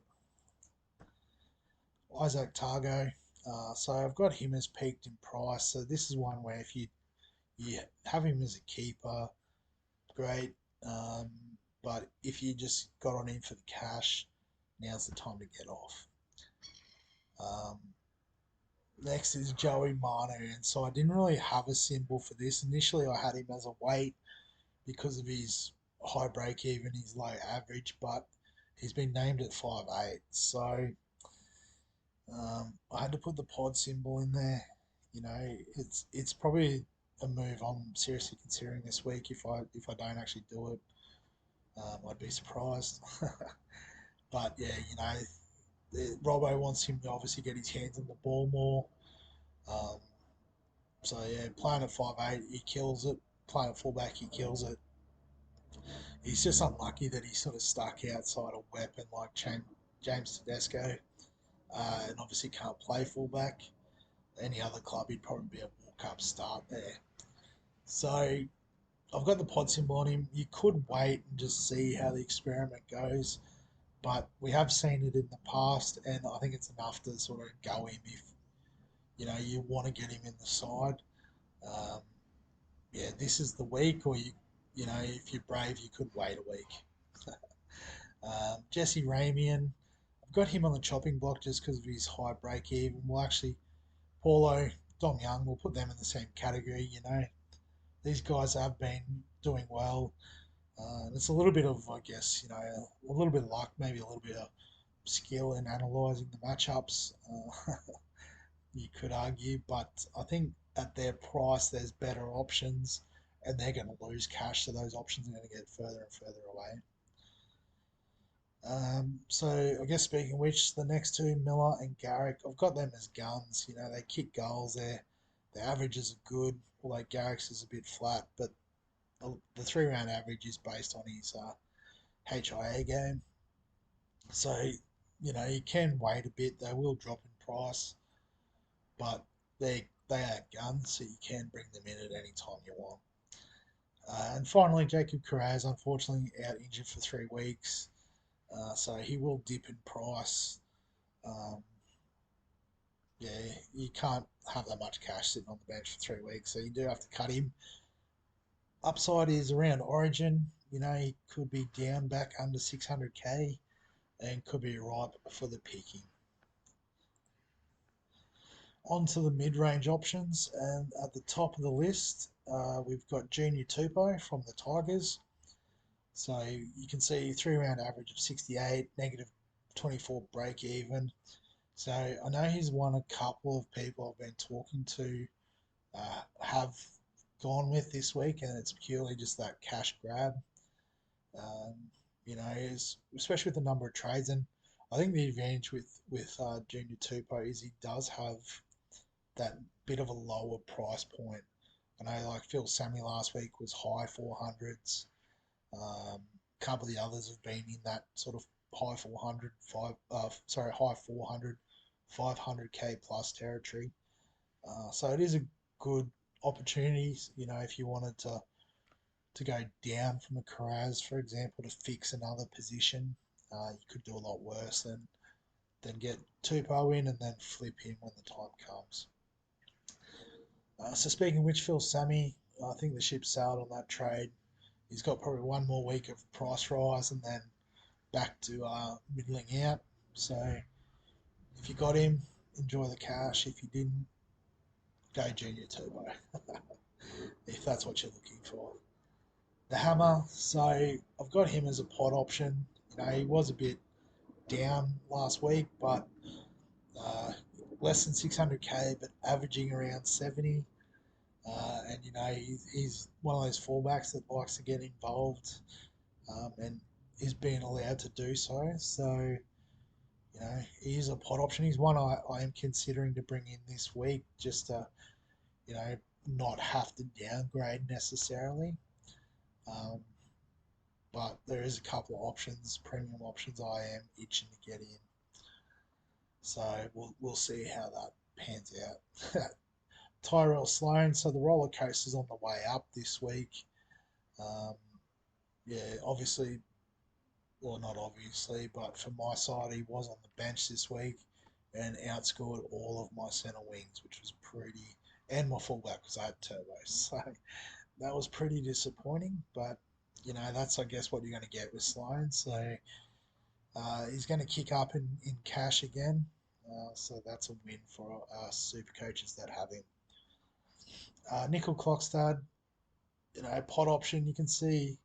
Isaac Targo. So I've got him as peaked in price. So this is one where if you have him as a keeper, great. Um, but if you just got on him for the cash, now's the time to get off. Um, Next is Joey Manu, and so I didn't really have a symbol for this. Initially, I had him as a weight because of his high break even, his low average, but He's been named at 5'8", so I had to put the pod symbol in there. You know, it's probably a move I'm seriously considering this week. If I don't actually do it, I'd be surprised. But yeah, you know, Robbo wants him to obviously get his hands on the ball more. Um, so yeah, playing at 5'8", he kills it. Playing at fullback, he kills it. He's just unlucky that he's sort of stuck outside a weapon like James Tedesco, and obviously can't play fullback. Any other club, he'd probably be a walk-up start there. So I've got the pod symbol on him. You could wait and just see how the experiment goes, but we have seen it in the past, and I think it's enough to sort of go him if you want to get him in the side. Um, yeah, this is the week, or if you're brave, you could wait a week. Jesse Ramian, I've got him on the chopping block just because of his high break even. We'll actually Paulo, Dom Young, we'll put them in the same category. These guys have been doing well. It's a little bit of, I guess, a little bit of luck, maybe a little bit of skill in analysing the matchups. You could argue, but I think at their price, there's better options, and they're going to lose cash, so those options are going to get further and further away. So I guess speaking of which, the next two, Miller and Garrick, I've got them as guns. They kick goals. Their averages are good, although Garrick's is a bit flat, but the 3 round average is based on his HIA game. So, you can wait a bit. They will drop in price, but they are guns, so you can bring them in at any time you want. And finally, Jacob Carraz, unfortunately, out injured for 3 weeks. So he will dip in price. Um, yeah, you can't have that much cash sitting on the bench for 3 weeks, so you do have to cut him. Upside is around Origin. He could be down back under 600k and could be ripe for the picking. On to the mid-range options, and at the top of the list, we've got Junior Tupou from the Tigers. So you can see 3 round average of 68, negative 24 break even. So I know he's one a couple of people I've been talking to have gone with this week, and it's purely just that cash grab. Um, especially with the number of trades, and I think the advantage with Junior Tupou is he does have that bit of a lower price point. I know, like Phil Sammy last week was high 400s. A couple of the others have been in that sort of high 400, high 400, 500k plus territory. So it is a good opportunity, if you wanted to go down from a Carraz, for example, to fix another position. You could do a lot worse than get Tupou in and then flip him when the time comes. So speaking of which, Phil Sammy, I think the ship sailed on that trade. He's got probably one more week of price rise and then back to middling out. So if you got him, enjoy the cash. If you didn't, go Junior Turbo, if that's what you're looking for. The Hammer, so I've got him as a pod option. He was a bit down last week, but uh, less than 600k, but averaging around 70. And he's one of those fullbacks that likes to get involved, and is being allowed to do so. So he is a pot option. He's one I am considering to bring in this week, just to not have to downgrade necessarily. Um, but there is a couple of options, premium options, I am itching to get in. So we'll see how that pans out. Tyrell Sloan. So the roller coaster's on the way up this week. Um, yeah, obviously, well, not obviously, but from my side, he was on the bench this week and outscored all of my centre wings, which was pretty, and my fullback because I had turbo. So that was pretty disappointing, but that's, I guess, what you're going to get with Sloan. So he's going to kick up in cash again. So that's a win for us super coaches that have him. Nickel Clockstad, pod option, you can see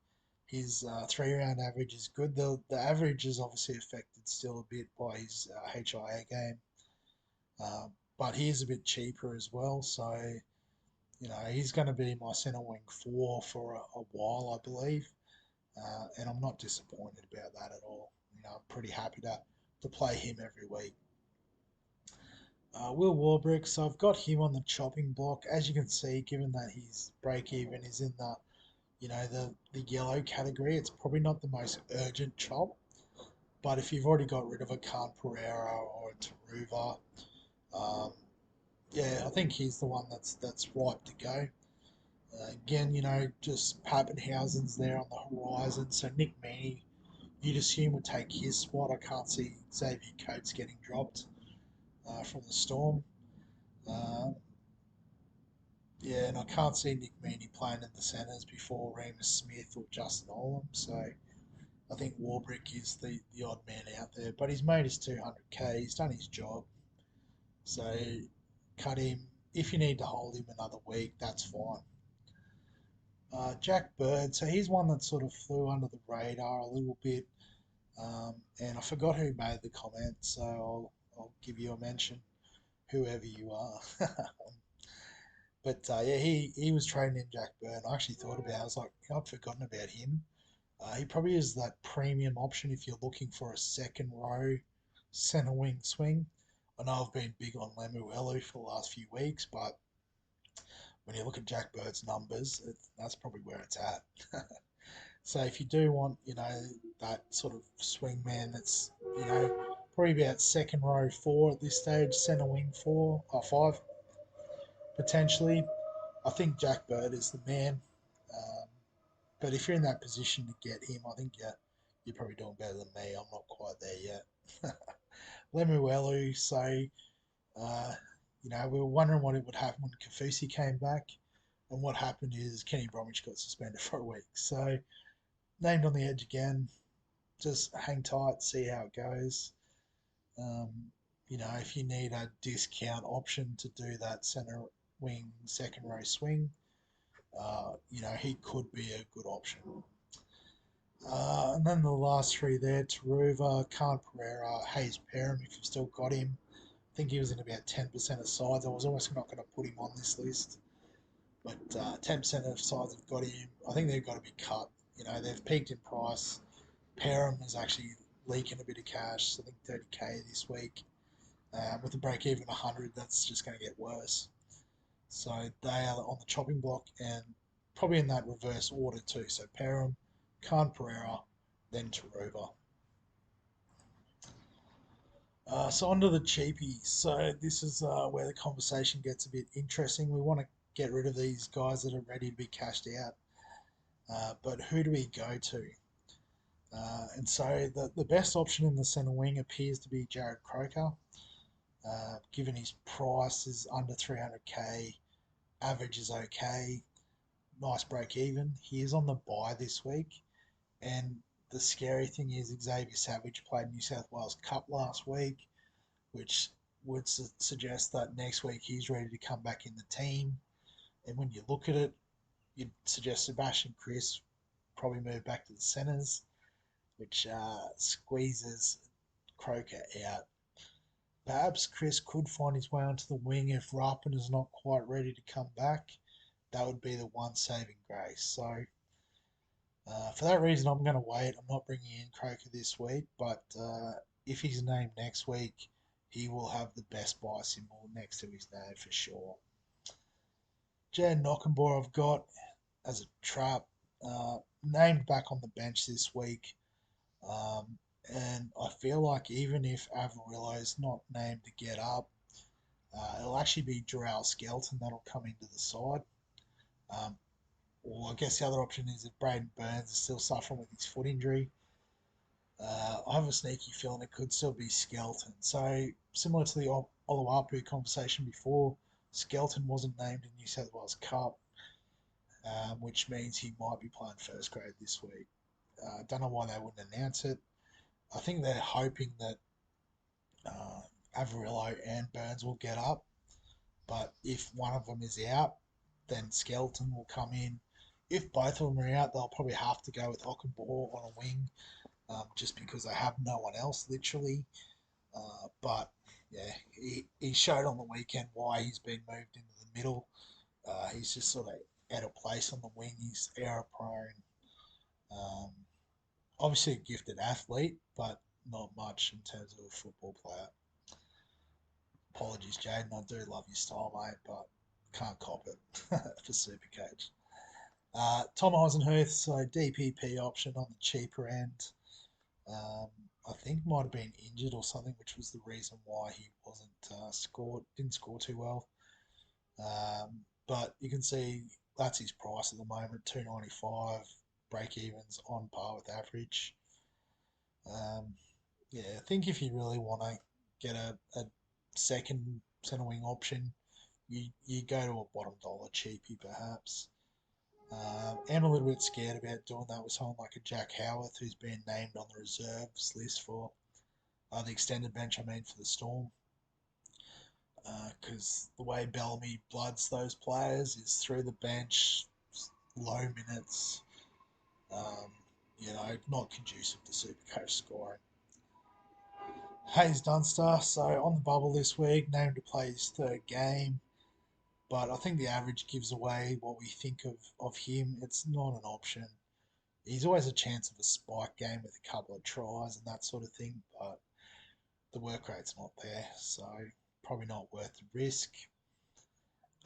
His 3 round average is good. The average is obviously affected still a bit by his HIA game, uh, but he is a bit cheaper as well. So he's going to be my centre wing four for a while, I believe, and I'm not disappointed about that at all. I'm pretty happy to play him every week. Will Warbrick, so I've got him on the chopping block. As you can see, given that his break even is in the yellow category, it's probably not the most urgent chop. But if you've already got rid of a Khan Pereira or a Taruva, um, yeah, I think he's the one that's ripe to go. Again, just Pappenhausen's there on the horizon, so Nick Meaney, you'd assume would take his spot. I can't see Xavier Coates getting dropped from the Storm. Um, yeah, and I can't see Nick Meaney playing in the centres before Remus Smith or Justin Olam. So I think Warbrick is the odd man out there. But he's made his 200k. He's done his job. So cut him. If you need to hold him another week, that's fine. Jack Bird. So he's one that sort of flew under the radar a little bit. And I forgot who made the comment. So I'll give you a mention, whoever you are. But yeah, he was training in Jack Byrne. I actually thought about it. I was like, I'd forgotten about him. He probably is that premium option if you're looking for a second row centre wing swing. I know I've been big on Lemuelu for the last few weeks, but when you look at Jack Bird's numbers, that's probably where it's at. So if you do want, that sort of swing man that's, probably about second row four at this stage, centre wing four or five potentially. I think Jack Bird is the man. Um, but if you're in that position to get him, I think you're probably doing better than me. I'm not quite there yet. Lemuelu, so, uh, we were wondering what it would happen when Kafusi came back. And what happened is Kenny Bromwich got suspended for a week. So, named on the edge again. Just hang tight, see how it goes. Um, if you need a discount option to do that centre wing second row swing, he could be a good option. And then the last three there, Taruva, Khan Pereira, Hayes Perham, if you've still got him. I think he was in about 10% of sides. I was almost not going to put him on this list. But 10% of sides have got him. I think they've got to be cut. They've peaked in price. Perham is actually leaking a bit of cash. I think 30k this week. With the break even 100, that's just going to get worse. So they are on the chopping block and probably in that reverse order too. So Perham, Khan Pereira, then Taruva. So onto the cheapies. So this is where the conversation gets a bit interesting. We want to get rid of these guys that are ready to be cashed out. But who do we go to? And so the best option in the centre wing appears to be Jared Croker. Given his price is under 300k, average is okay, nice break even. He is on the bye this week, and the scary thing is Xavier Savage played New South Wales Cup last week, which would suggest that next week he's ready to come back in the team. And when you look at it, you'd suggest Sebastian Chris probably move back to the centres, which squeezes Croker out. Perhaps Chris could find his way onto the wing if Rapin is not quite ready to come back. That would be the one saving grace. So for that reason, I'm going to wait. I'm not bringing in Croker this week, but if he's named next week, he will have the best buy symbol next to his name for sure. Jan Knockenbauer I've got as a trap, named back on the bench this week. And I feel like even if Avarillo's not named to get up, it'll actually be Jarrell Skelton that'll come into the side. Or I guess the other option is if Braden Burns is still suffering with his foot injury. I have a sneaky feeling it could still be Skelton. So similar to the Oluwapu conversation before, Skelton wasn't named in New South Wales Cup, which means he might be playing first grade this week. Don't know why they wouldn't announce it. I think they're hoping that Averillo and Burns will get up, but if one of them is out, then Skelton will come in. if both of them are out, they'll probably have to go with Ockenbaugh on a wing, just because they have no one else, literally. But yeah, he showed on the weekend why he's been moved into the middle. He's just sort of out of place on the wing. He's error prone. Um, Obviously a gifted athlete, but not much in terms of a football player. Apologies, Jaden. I do love your style, mate, but can't cop it for Supercoach. Tom Eisenhuth, so DPP option on the cheaper end. Um, I think might have been injured or something, which was the reason why he wasn't didn't score too well. But you can see that's his price at the moment, 295, break evens on par with average. Um, yeah, I think if you really want to get a second centre wing option, you go to a bottom dollar cheapie perhaps. I'm a little bit scared about doing that with someone like a Jack Howarth, who's been named on the reserves list for the extended bench, I mean, for the Storm. Because the way Bellamy bloods those players is through the bench, low minutes, um, not conducive to Supercoach scoring. Hayes Dunster, so on the bubble this week, named to play his third game, but I think the average gives away what we think of him. It's not an option. He's always a chance of a spike game with a couple of tries and that sort of thing, but the work rate's not there, so probably not worth the risk.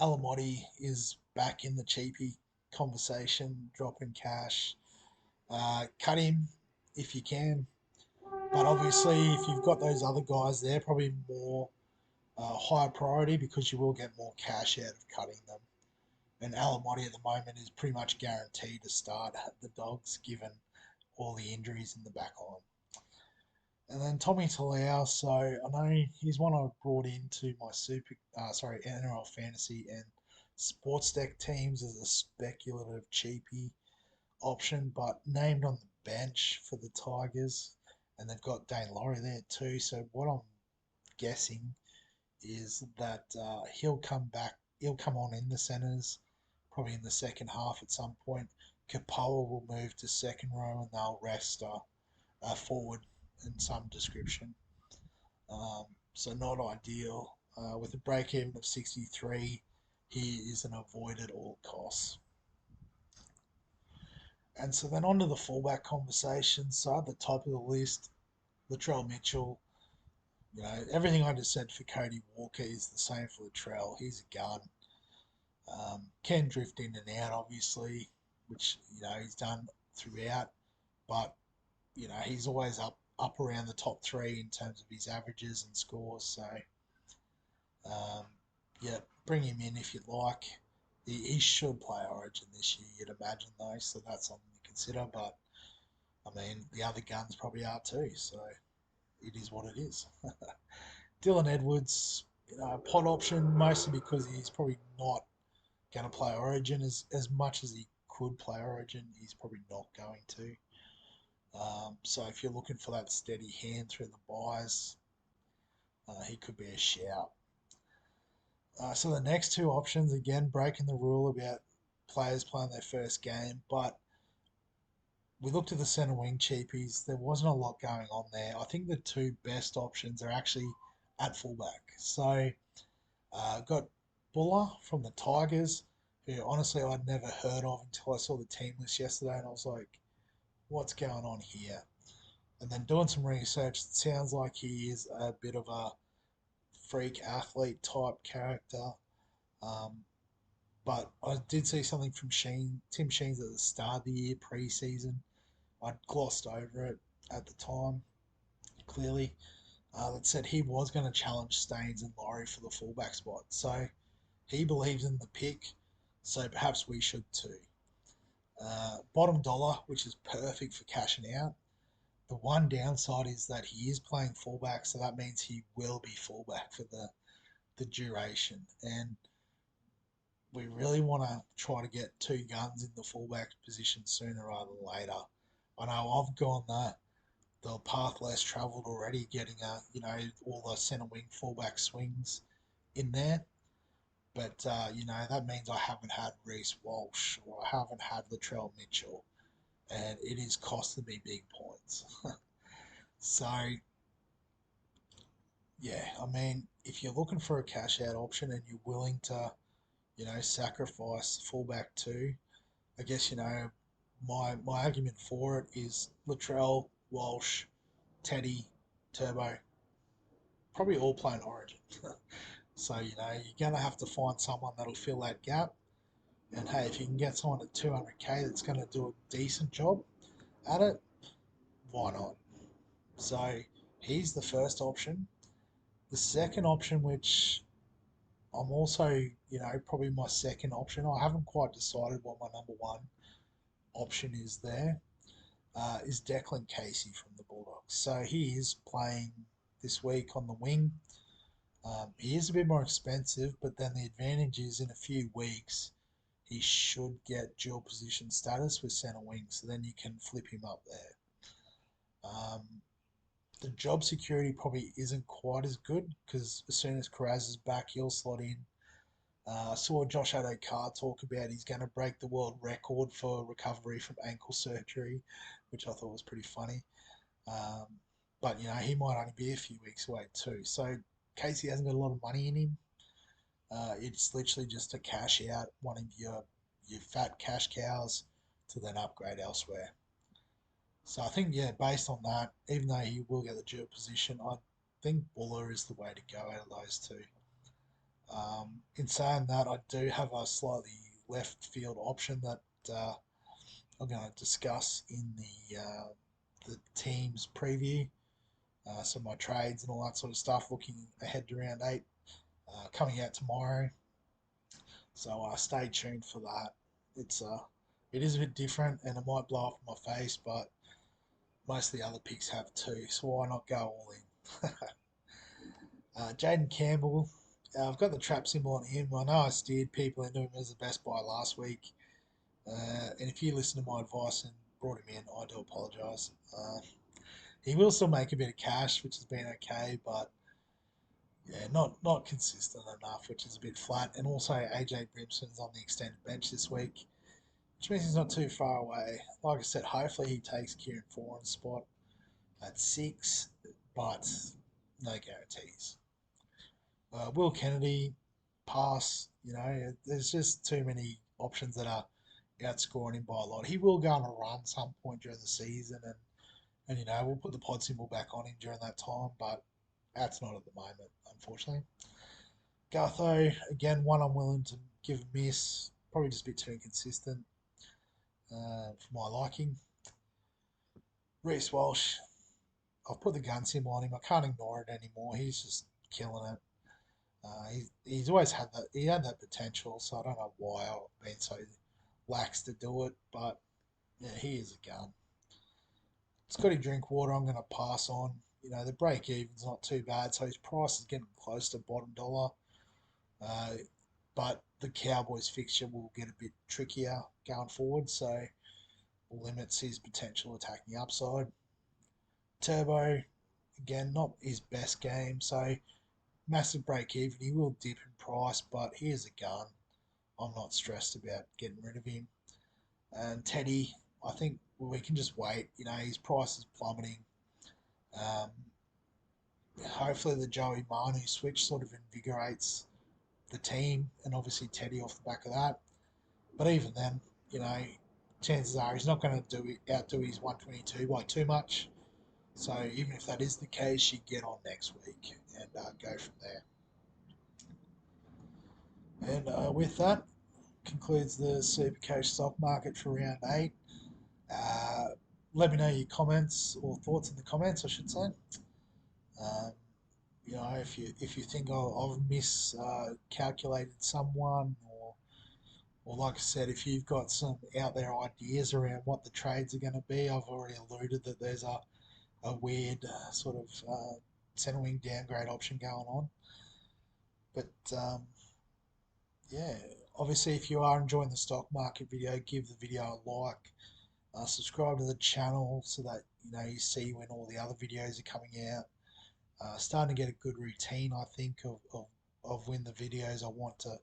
Alamotti is back in the cheapie conversation, dropping cash. Cut him if you can, but obviously if you've got those other guys there, probably more higher priority because you will get more cash out of cutting them. And Alamotti at the moment is pretty much guaranteed to start at the Dogs given all the injuries in the back line. And then Tommy Talau, so I know he's one I brought into my NRL fantasy and sports deck teams as a speculative cheapie option, but named on the bench for the Tigers, and they've got Dane Laurie there too. So what I'm guessing is that he'll come back. He'll come on in the centres, probably in the second half at some point. Kapoa will move to second row, and they'll rest forward in some description. So not ideal. With a break even of 63, he is an avoid at all costs. And so then on to the fullback conversation. So at the top of the list, Latrell Mitchell. Everything I just said for Cody Walker is the same for Latrell. He's a gun. Can drift in and out, obviously, which he's done throughout. But he's always up around the top three in terms of his averages and scores. So um, yeah, bring him in if you'd like. He should play Origin this year, you'd imagine though. So that's something to consider. But I mean, the other guns probably are too. So it is what it is. Dylan Edwards, pot option mostly because he's probably not going to play Origin as much as he could play Origin. He's probably not going to. So if you're looking for that steady hand through the buys, he could be a shout. So the next two options, again, breaking the rule about players playing their first game, but we looked at the centre wing cheapies. There wasn't a lot going on there. I think the two best options are actually at fullback. So got Buller from the Tigers, who honestly I'd never heard of until I saw the team list yesterday, and I was like, what's going on here? And then doing some research, it sounds like he is a bit of a freak athlete type character. Um, but I did see something from Tim Sheens at the start of the year, pre-season. I'd glossed over it at the time, clearly. That said he was going to challenge Staines and Laurie for the fullback spot. So he believes in the pick, so perhaps we should too. Bottom dollar, which is perfect for cashing out. The one downside is that he is playing fullback, so that means he will be fullback for the duration. And we really want to try to get two guns in the fullback position sooner rather than later. I know I've gone the path less travelled already, getting all the centre wing fullback swings in there. But that means I haven't had Reece Walsh or I haven't had Latrell Mitchell, and it is costing me big points. So yeah, I mean, if you're looking for a cash out option and you're willing to, sacrifice fullback too, I guess my argument for it is Latrell, Walsh, Teddy, Turbo, probably all playing Origin. So you're gonna have to find someone that'll fill that gap. And hey, if you can get someone at 200k that's going to do a decent job at it, why not? So he's the first option. The second option, which I'm also, probably my second option, I haven't quite decided what my number one option is there, is Declan Casey from the Bulldogs. So he is playing this week on the wing. He is a bit more expensive, but then the advantage is in a few weeks he should get dual position status with centre wing, so then you can flip him up there. The job security probably isn't quite as good because as soon as Carraz is back, he'll slot in. I saw Josh Adokar talk about he's going to break the world record for recovery from ankle surgery, which I thought was pretty funny. Um, but he might only be a few weeks away too. So Casey hasn't got a lot of money in him. It's literally just a cash out one of your fat cash cows to then upgrade elsewhere. So I think based on that, even though he will get the dual position, I think Buller is the way to go out of those two. In saying that, I do have a slightly left field option that I'm going to discuss in the team's preview. So my trades and all that sort of stuff, looking ahead to round 8, coming out tomorrow. So stay tuned for that. It is a bit different, and it might blow up in my face, but most of the other picks have too. So why not go all in? Jaden Campbell, I've got the trap symbol on him. I know I steered people into him as the best buy last week, and if you listen to my advice and brought him in, I do apologise. He will still make a bit of cash, which has been okay, but yeah, not consistent enough, which is a bit flat. And also AJ Brimson's on the extended bench this week, which means he's not too far away. Like I said, hopefully he takes Kieran Foran's spot at 6, but no guarantees. Will Kennedy, pass. There's just too many options that are outscoring him by a lot. He will go on a run some point during the season, and we'll put the pod symbol back on him during that time, but that's not at the moment, unfortunately. Gutho, again, one I'm willing to give a miss. Probably just a bit too inconsistent for my liking. Reece Walsh, I've put the gun symbol on him. I can't ignore it anymore. He's just killing it. He's always had that. He had that potential, so I don't know why I've been so lax to do it. But yeah, he is a gun. Scotty Drinkwater, I'm going to pass on. The break even's not too bad, so his price is getting close to bottom dollar. But the Cowboys fixture will get a bit trickier going forward, so limits his potential attacking upside. Turbo, again, not his best game, so massive break even. He will dip in price, but he is a gun. I'm not stressed about getting rid of him. And Teddy, I think we can just wait. His price is plummeting. Um, Hopefully the Joey Manu switch sort of invigorates the team, and obviously Teddy off the back of that. But even then, you know, chances are he's not going to outdo his 122 by too much. So even if that is the case, you get on next week and go from there. And with that, concludes the SuperCoach stock market for round 8. Let me know your comments or thoughts in the comments, I should say. Um, if you think I've miscalculated someone, or like I said, if you've got some out there ideas around what the trades are going to be, I've already alluded that there's a weird sort of centre wing downgrade option going on. But yeah, obviously, if you are enjoying the stock market video, give the video a like. Subscribe to the channel so that you see when all the other videos are coming out. Starting to get a good routine, I think, of when the videos I want to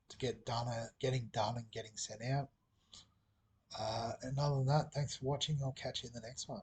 to getting done and getting sent out. And other than that, thanks for watching. I'll catch you in the next one.